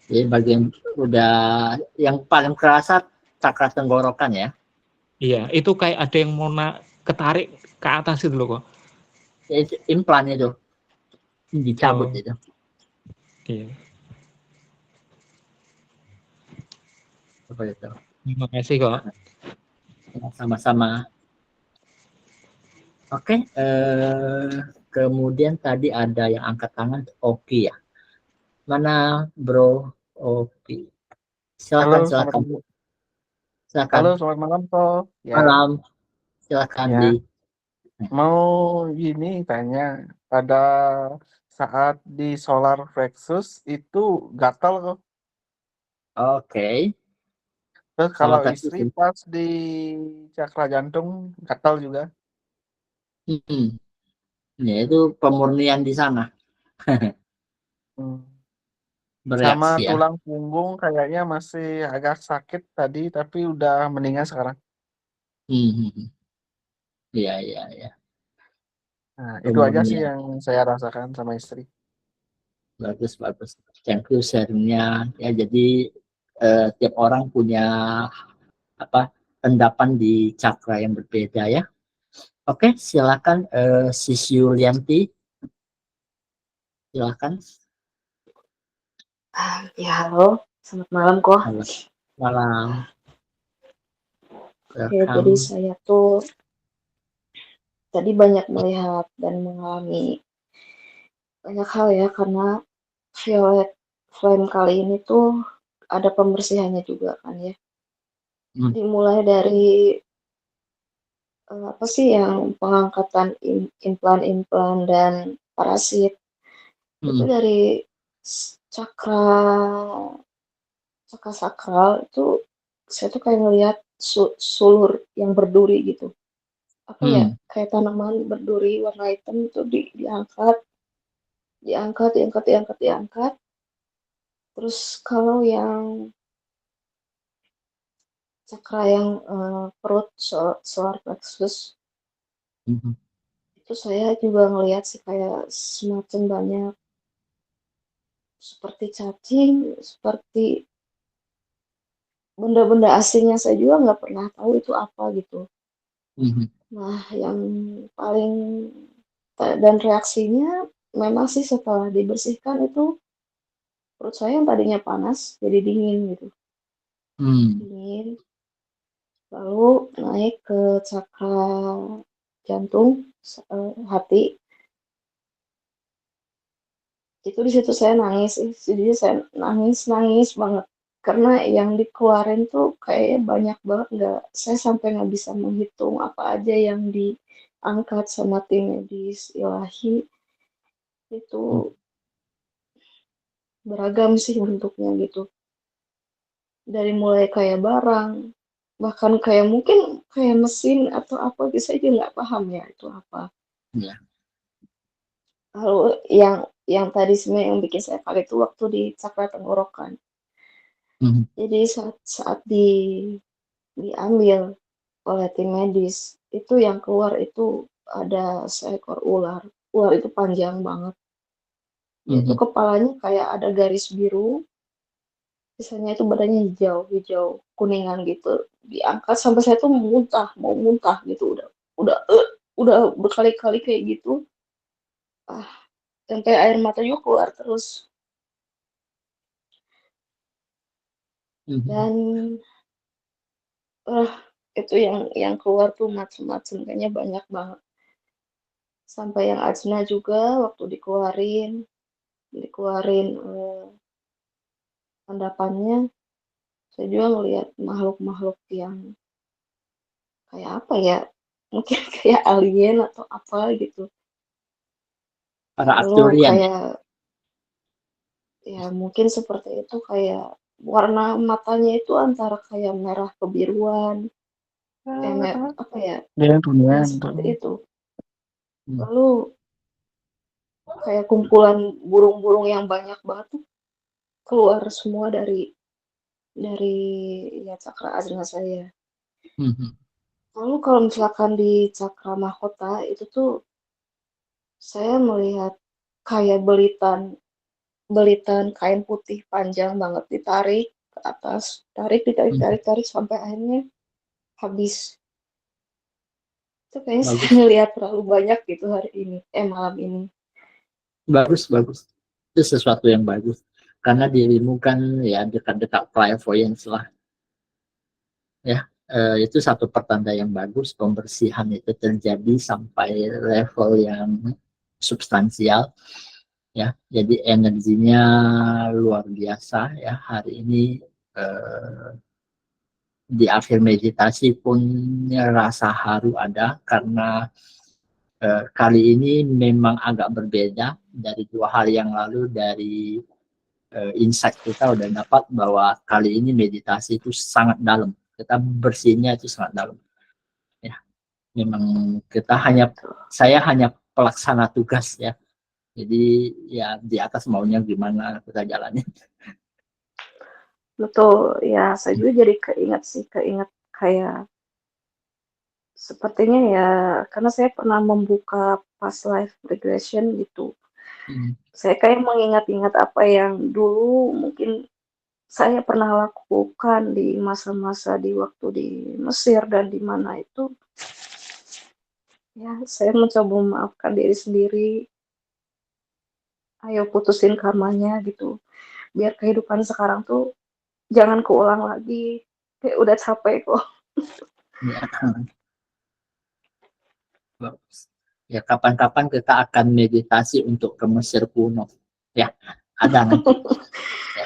Jadi bagian udah yang paling kerasa cakra tenggorokan ya. Iya, itu kayak ada yang mau ketarik ke atas itu loh kok. Ya, itu implan itu dicabut itu. Iya. Apa itu? Terima kasih kok. Sama-sama. Oke, kemudian tadi ada yang angkat tangan, Oki ya. Mana Bro Oki? Halo, Silakan. halo, selamat malam toh. Ya, Malam, silakan ya. di. Mau gini tanya, pada saat di solar plexus itu gatal kok. Oke, Terus solar kalau plexus. istri pas di cakra jantung gatal juga. Ya, itu pemurnian di sana. Hmm. Sama Bereaksi ya. tulang punggung kayaknya masih agak sakit tadi, tapi udah mendingan sekarang. Iya. Nah, itu aja sih Pemurnian. yang saya rasakan sama istri. Bagus. Thank you sharingnya. Ya, jadi tiap orang punya pendapat di cakra yang berbeda ya. Oke, silakan Sis Yulianti. Silakan. Ya, halo. Selamat malam kok. Malam. Oke, jadi saya tuh tadi banyak melihat dan mengalami banyak hal ya, karena violet flame kali ini tuh ada pembersihannya juga kan ya. Dimulai dari apa sih yang pengangkatan implan dan parasit. Itu dari cakra sakral itu saya tuh kayak ngelihat sulur yang berduri gitu. Apa ya, kayak tanaman berduri warna hitam itu diangkat. Terus kalau yang cakra yang perut solar plexus itu saya juga ngelihat sih kayak semacam banyak seperti cacing, seperti benda-benda asing yang saya juga nggak pernah tahu itu apa gitu. Nah, yang paling dan reaksinya memang sih setelah dibersihkan itu perut saya yang tadinya panas jadi dingin gitu. Dingin. Lalu naik ke cakra jantung, hati. Itu di situ saya nangis sih. Jadi saya nangis banget. karena yang dikeluarin tuh kayaknya banyak banget, saya sampai nggak bisa menghitung apa aja yang diangkat sama tim medis Ilahi. Itu beragam sih bentuknya gitu. Dari mulai kayak barang, bahkan kayak mungkin kayak mesin atau apa gitu, saya juga nggak paham ya itu apa. Ya. Lalu yang tadi sebenarnya yang bikin saya kaget itu waktu di cakra tenggorokan. Jadi saat diambil oleh tim medis, itu yang keluar itu ada seekor ular. Ular itu panjang banget. Itu kepalanya kayak ada garis biru, sisanya itu badannya hijau kuningan gitu. Diangkat sampai saya tuh mau muntah gitu, udah berkali-kali kayak gitu. Sampai air mata juga keluar terus. Dan itu yang keluar tuh macem-macem, kayaknya banyak banget. Sampai yang Ajna juga waktu dikeluarin endapannya, saya juga ngelihat makhluk-makhluk yang kayak apa ya, mungkin kayak alien atau apa gitu. Para Lalu Arthurian. kayak ya mungkin seperti itu, kayak warna matanya itu antara kayak merah kebiruan, apa ya, seperti itu. Lalu kayak kumpulan burung-burung yang banyak banget tuh keluar semua dari ya cakra ajna saya. Lalu kalau misalkan di cakra mahkota itu tuh saya melihat kayak belitan kain putih panjang banget ditarik ke atas, tarik sampai akhirnya habis. Itu kayaknya saya ngelihat terlalu banyak gitu hari ini, malam ini. Bagus. Itu sesuatu yang bagus. Karena dirimu kan ya dekat-dekat clairvoyance lah. Ya, itu satu pertanda yang bagus. Pembersihan itu terjadi sampai level yang substansial. Ya, jadi energinya luar biasa ya hari ini. Di akhir meditasi pun rasa haru ada karena kali ini memang agak berbeda dari 2 hari yang lalu. Dari insight kita udah dapat bahwa kali ini meditasi itu sangat dalam, kita bersihnya itu sangat dalam ya. Memang saya hanya pelaksana tugas ya, jadi ya di atas maunya gimana kita jalanin. Betul ya, saya juga jadi keinget kayak sepertinya ya, karena saya pernah membuka past life regression gitu. Saya kayak mengingat-ingat apa yang dulu mungkin saya pernah lakukan di masa-masa di waktu di Mesir dan di mana itu. Ya, saya mencoba memaafkan diri sendiri. Ayo putusin karmanya gitu. Biar kehidupan sekarang tuh jangan keulang lagi. Kayak udah capek kok. Ya. Ya, kapan-kapan kita akan meditasi untuk ke Mesir kuno. Ya, ada nanti. Ya.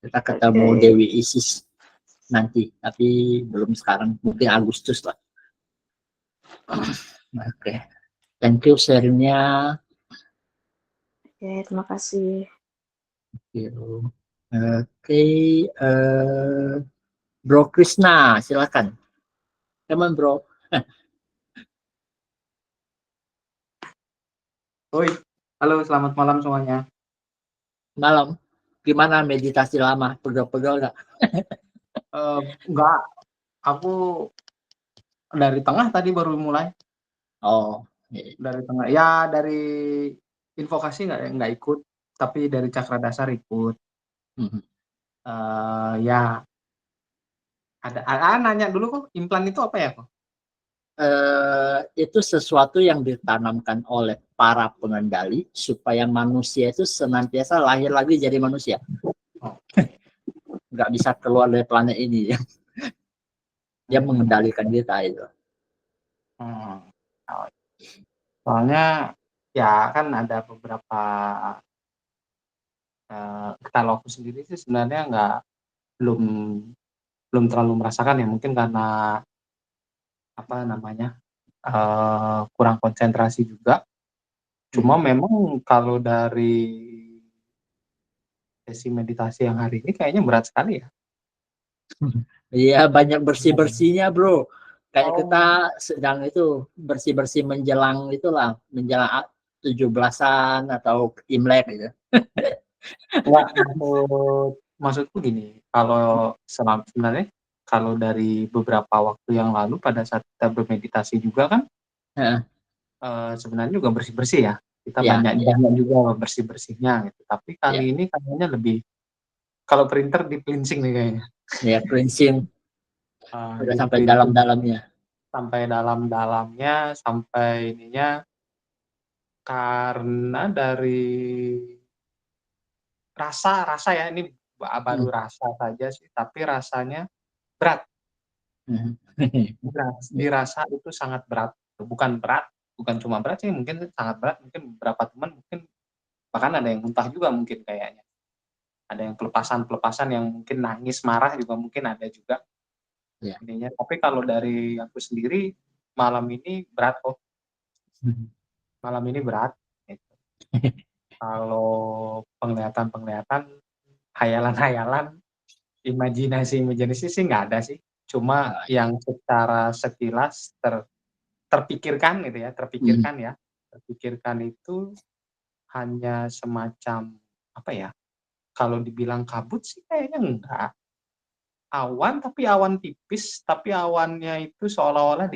Kita ketemu Dewi Isis nanti, tapi belum sekarang, mungkin Agustus lah. Oke. Thank you sharingnya. Oke, terima kasih. Oke, Bro Krishna, silakan. Teman Bro. Oi, halo, selamat malam semuanya. Malam. Gimana meditasi lama? Pegel-pegel nggak? Enggak, aku dari tengah tadi baru mulai. Oh, dari tengah. Ya, dari invokasi nggak ikut, tapi dari cakra dasar ikut. Ya, ada nanya dulu kok, implan itu apa ya kok? Itu sesuatu yang ditanamkan oleh para pengendali supaya manusia itu senantiasa lahir lagi jadi manusia. Nggak bisa keluar dari planet ini ya. Dia mengendalikan kita itu. Soalnya ya kan ada beberapa Kalau aku sendiri sih sebenarnya belum belum terlalu merasakan ya, mungkin karena apa namanya, kurang konsentrasi juga. Cuma memang kalau dari sesi meditasi yang hari ini kayaknya berat sekali ya. Iya, banyak bersih-bersihnya, Bro. Kayak Oh. kita sedang itu bersih-bersih menjelang itulah, menjelang 17-an atau Imlek gitu. Enggak, maksudku gini, kalau sebenarnya kalau dari beberapa waktu yang lalu pada saat kita bermeditasi juga kan, Heeh. sebenarnya juga bersih-bersih ya. Kita Ya, banyak juga bersih-bersihnya gitu. Tapi kali ya, ini kayaknya lebih, kalau printer di cleansing nih kayaknya. ya, cleansing udah Di sampai cleansing dalam-dalamnya. sampai dalam-dalamnya, sampai ininya, karena dari rasa ya, ini baru rasa saja sih, tapi rasanya berat. Dirasa itu sangat berat, bukan cuma berat sih, mungkin sangat berat, mungkin beberapa teman mungkin bahkan ada yang muntah juga mungkin kayaknya. Ada yang pelepasan yang mungkin nangis, marah juga mungkin ada juga. Ya. Ininya, tapi kalau dari aku sendiri malam ini berat kok. Malam ini berat gitu. Kalau penglihatan, hayalan-hayalan, imajinasi sih nggak ada sih. Cuma yang secara sekilas terpikirkan gitu ya, terpikirkan itu hanya semacam apa ya, kalau dibilang kabut sih kayaknya enggak. Awan, tapi awan tipis, tapi awannya itu seolah-olah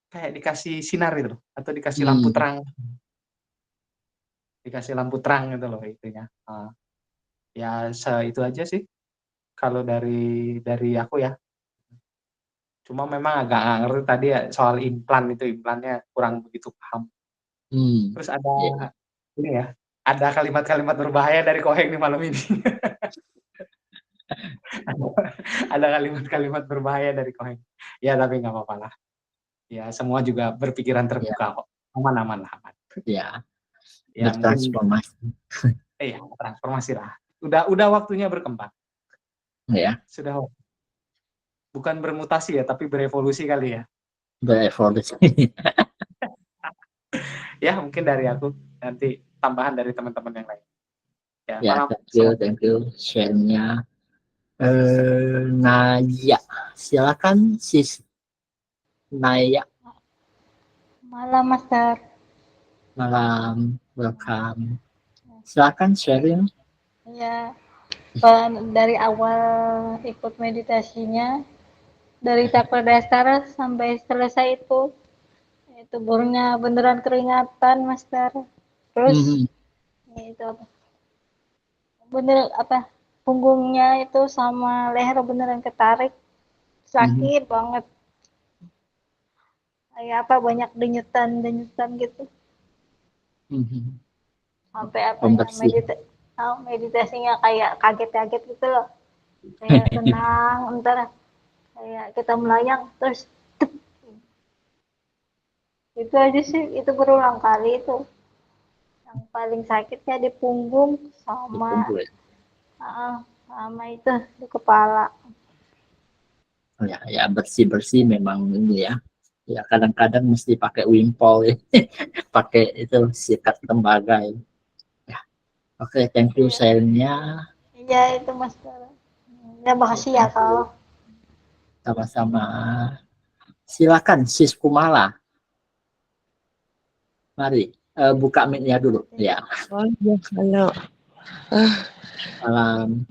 kayak dikasih sinar gitu loh, atau dikasih lampu terang. Dikasih lampu terang gitu loh itunya. Ya itu aja sih kalau dari aku ya. Cuma memang agak nggak ngerti tadi ya soal implannya kurang begitu paham. Terus ada Ya. ini ya, ada kalimat-kalimat berbahaya dari Koheng di malam ini. Ada kalimat-kalimat berbahaya dari Koheng. Ya tapi nggak apa-apa lah. Ya semua juga berpikiran terbuka kok. Aman. Ya, Ya mungkin bertransformasi. ya transformasi lah. Udah waktunya berkembang. Ya, Sudah, bukan bermutasi ya, tapi berevolusi kali ya. berevolusi. Ya mungkin dari aku, nanti tambahan dari teman-teman yang lain. Ya, Ya, malam. thank you share-nya. Naya, silakan sis Naya. Malam, Master. Malam, welcome. Silakan sharing. Ya, dari awal ikut meditasinya, dari chakra dasar sampai selesai itu bornya beneran keringatan, Master. Terus itu bener apa? Punggungnya itu sama leher beneran ketarik, sakit banget. Kayak apa banyak denyutan gitu. Sampai meditasinya kayak kaget-kaget gitu loh. Kayak tenang, ntar kayak kita melayang terus itu aja sih, itu berulang kali itu. Yang paling sakitnya di punggung sama sama itu di kepala. Ya bersih memang ini ya. Ya kadang-kadang mesti pakai wimpol ya. Pakai itu sikat tembaga ya. Oke, thank you sharingnya. Iya itu Mas. Ya makasih ya kau. Sama-sama. Silakan Sis Kumala. Mari buka mic-nya dulu ya. Oh iya, halo. Malam.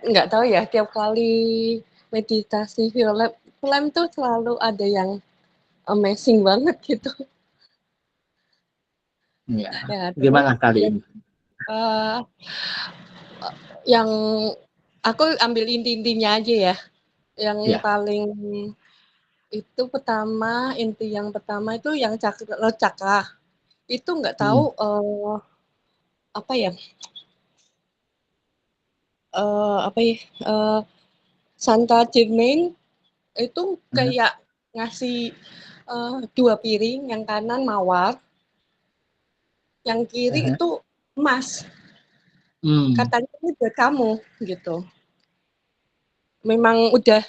Nggak tahu ya, tiap kali meditasi film tuh selalu ada yang amazing banget gitu. Ya. Ya, Gimana kali ini? Yang aku ambil inti-intinya aja ya. Yang paling itu inti yang pertama itu yang cakra. Itu nggak tahu apa ya? Santa Germain itu kayak ngasih 2 piring, yang kanan mawar, yang kiri itu emas. Hmm. Katanya ini buat kamu gitu. Memang udah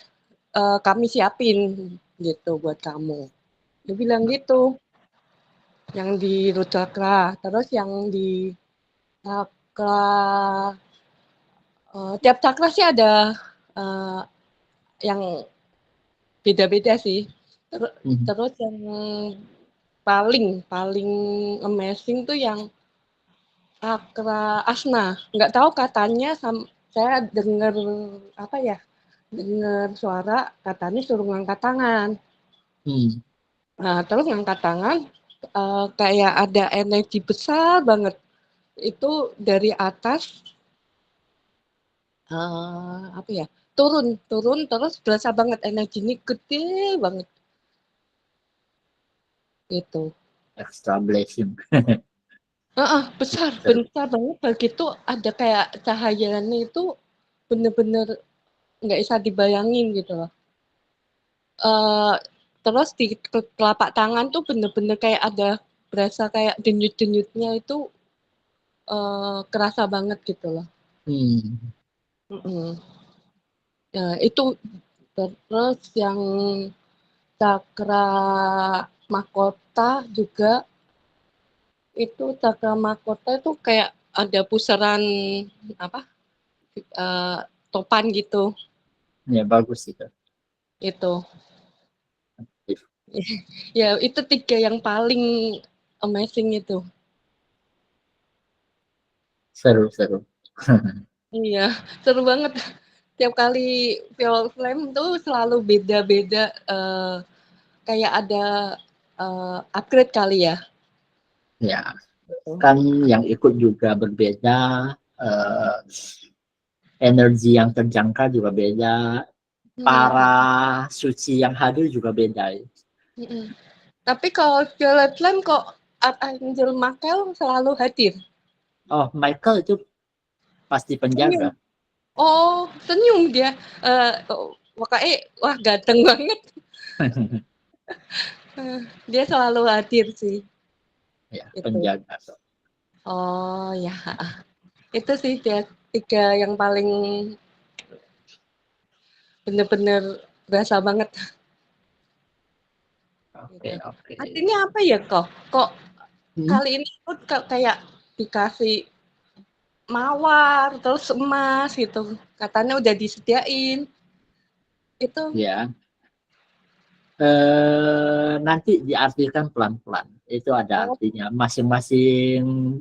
kami siapin gitu buat kamu. Dia bilang gitu. Yang di root chakra, terus yang di chakra tiap chakra sih ada yang beda-beda sih. Terus yang paling amazing tuh yang chakra asna. Nggak tahu katanya saya dengar apa ya? Dengar suara katanya suruh ngangkat tangan. Nah, terus ngangkat tangan kayak ada energi besar banget. Itu dari atas apa ya? Turun terus berasa banget energi ini gede banget. Gitu. Extra blessing. Besar banget. Begitu ada kayak cahayanya itu bener-bener nggak bisa dibayangin gitu loh. Terus di telapak tangan tuh bener-bener kayak ada berasa kayak denyut-denyutnya itu kerasa banget gitu loh. Ya, itu terus yang cakra mahkota juga itu cakra mahkota itu kayak ada pusaran apa topan gitu. Ya bagus itu. Itu. Ya itu 3 yang paling amazing itu. Seru. Iya, seru banget. Tiap kali Violet Flame tuh selalu beda-beda kayak ada upgrade kali ya. Ya, kan yang ikut juga berbeda, energi yang terjangkau juga beda, para suci yang hadir juga beda. Tapi kalau Violet Flame kok Archangel Michael selalu hadir. Oh, Michael itu pasti penjaga. Oh, senyum dia. Makanya wah ganteng banget. Dia selalu hadir sih. Ya, penjaga. Oh ya, itu sih dia 3 yang paling bener-bener berasa banget. Oke. Artinya apa ya kok kali ini tuh kayak dikasih mawar terus emas gitu. Katanya udah disediain. Itu. Ya. Nanti diartikan pelan-pelan. Itu ada artinya. Masing-masing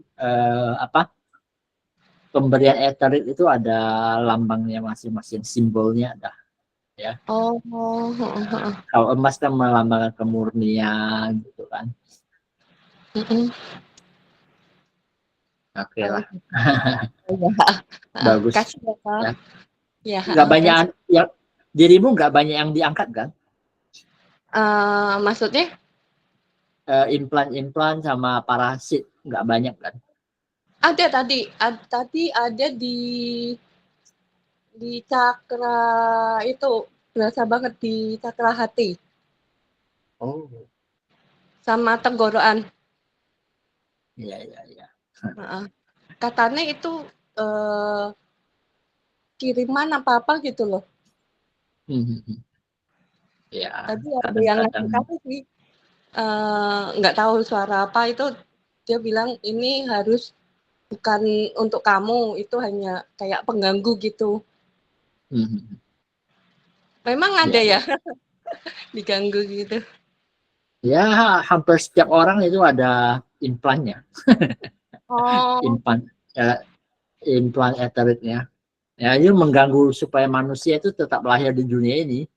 pemberian eterik itu ada lambangnya masing-masing, simbolnya ada. Ya. Kalau emas kan melambangkan kemurnian gitu kan. Oke lah. Bagus. Kasih ya, Kak. Ya. Nggak banyak yang dirimu nggak banyak yang diangkat kan? Maksudnya? Implan sama parasit nggak banyak kan? Ada tadi ada di cakra itu berasa banget di cakra hati. Oh. Sama tenggorokan. Iya. Katanya itu kiriman apa gitu loh. Ya. Tadi ada yang ngasih tahu sih. Nggak tahu suara apa itu. Dia bilang ini harus bukan untuk kamu, itu hanya kayak pengganggu gitu. Memang ada ya diganggu gitu. Ya, hampir setiap orang itu ada implannya. Implan eteriknya. Ya, ini mengganggu supaya manusia itu tetap lahir di dunia ini.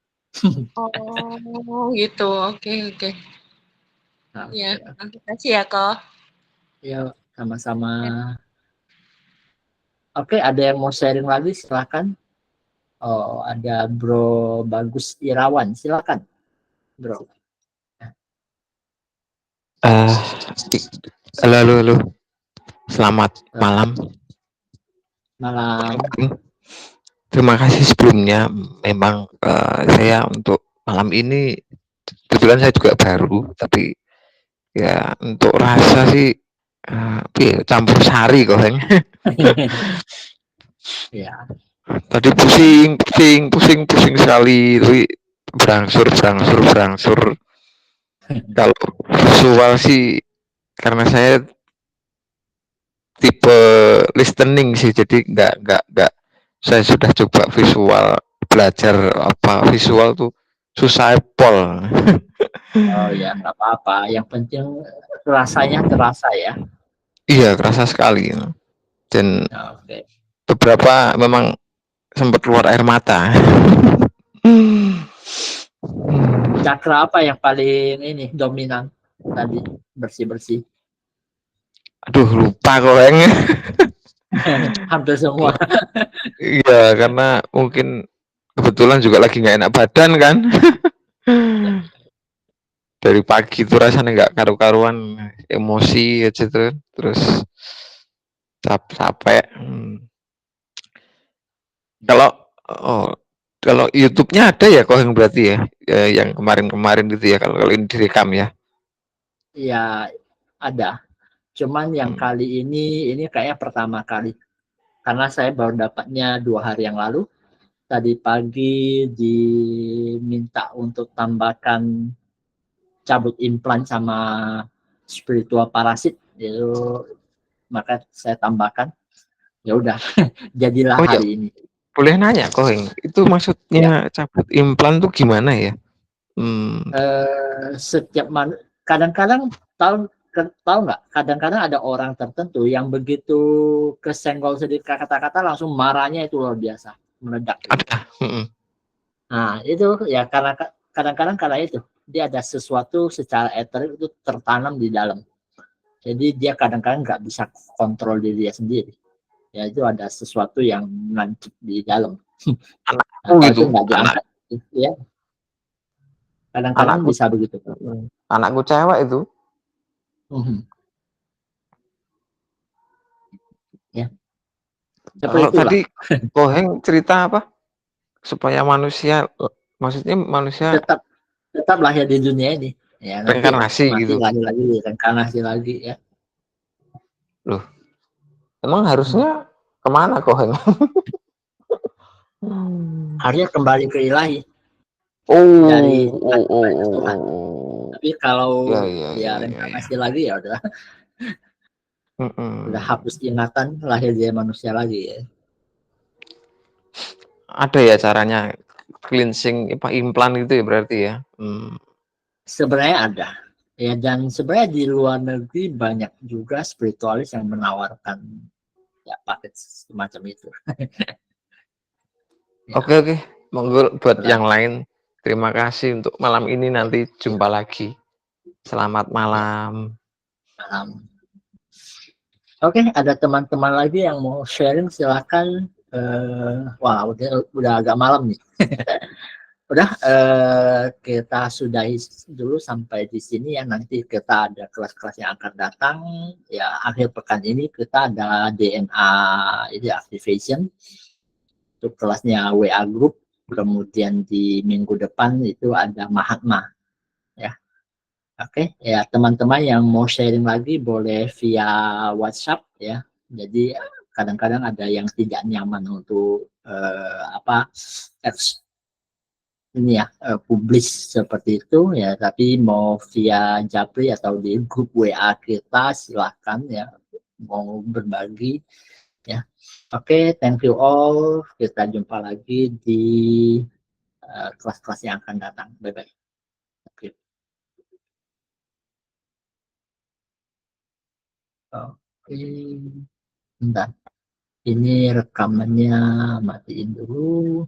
Oh, gitu. Oke. Ya, terima kasih ya, Kak. Ya, sama-sama. Oke, ada yang mau sharing lagi? Silakan. Oh, ada Bro Bagus Irawan. Silakan, Bro. Halo. Selamat malam. Malam. Terima kasih sebelumnya. Memang saya untuk malam ini kebetulan saya juga baru, tapi ya untuk rasa sih campur sari kok. Ya, Tadi pusing sekali, tapi berangsur. Kalau visual sih, karena saya tipe listening sih, jadi nggak. Saya sudah coba visual, belajar apa visual tuh susah pol. oh ya nggak apa-apa. Yang penting rasanya terasa ya. Iya, kerasa sekali. Dan Oke. beberapa memang sempat keluar air mata. Cakra apa yang paling ini dominan tadi bersih? Aduh, lupa kok. Hampir semua. Iya, karena mungkin kebetulan juga lagi nggak enak badan kan. Dari pagi tuh rasanya nggak karu-karuan, emosi aja tuh, terus capek. Kalau kalau YouTube-nya ada ya kok yang berarti ya, yang kemarin gitu ya, kalau ini direkam ya. Ya ada. Cuman yang kali ini kayaknya pertama kali. Karena saya baru dapatnya 2 hari yang lalu. Tadi pagi diminta untuk tambahkan cabut implan sama spiritual parasit, itu maka saya tambahkan. Ya udah, jadilah Oh ya, hari ini. boleh nanya kok, itu maksudnya cabut implan tuh gimana ya? Setiap kadang-kadang tahu nggak? Kadang-kadang ada orang tertentu yang begitu kesenggol sedikit kata-kata langsung marahnya itu luar biasa, meledak. Ada. Nah itu ya karena kadang-kadang karena itu dia ada sesuatu secara eterik itu tertanam di dalam. Jadi dia kadang-kadang nggak bisa kontrol diri dia sendiri. Ya itu ada sesuatu yang nancep di dalam. Anakku Nah, gitu. itu nggak diangkat, ya. Kadang-kadang bisa begitu. Anakku cewek itu. Ya. Kalau tadi Koheng cerita apa? Supaya manusia, maksudnya manusia tetap lahir di dunia ini. Ya, nanti reinkarnasi gitu. Reinkarnasi lagi ya. Loh, emang harusnya kemana Koheng? Harusnya kembali ke ilahi. Dari Tuhan. Tapi kalau ya reinkarnasi lagi ya udah. Udah hapus ingatan, lahir jadi manusia lagi ya. Ada ya caranya cleansing implan gitu ya berarti ya? Sebenarnya ada. Ya, dan sebenarnya di luar negeri banyak juga spiritualis yang menawarkan ya paket semacam itu. Ya. Oke. Monggo buat yang lain. Terima kasih untuk malam ini, nanti jumpa lagi. Selamat malam. Oke, ada teman-teman lagi yang mau sharing, silakan. Wah, udah agak malam nih. Udah, kita sudahi dulu sampai di sini ya. Nanti kita ada kelas-kelas yang akan datang. Ya, akhir pekan ini kita ada DNA ini activation. Itu kelasnya WA Group. Kemudian di minggu depan itu ada Mahatma. Ya. Oke, ya teman-teman yang mau sharing lagi boleh via WhatsApp ya. Jadi kadang-kadang ada yang tidak nyaman untuk publis seperti itu ya, tapi mau via Japri atau di grup WA kita silahkan ya, mau berbagi ya. Oke, thank you all. Kita jumpa lagi di kelas-kelas yang akan datang. Bye-bye. Oke. Oke, bentar. Ini rekamannya matiin dulu.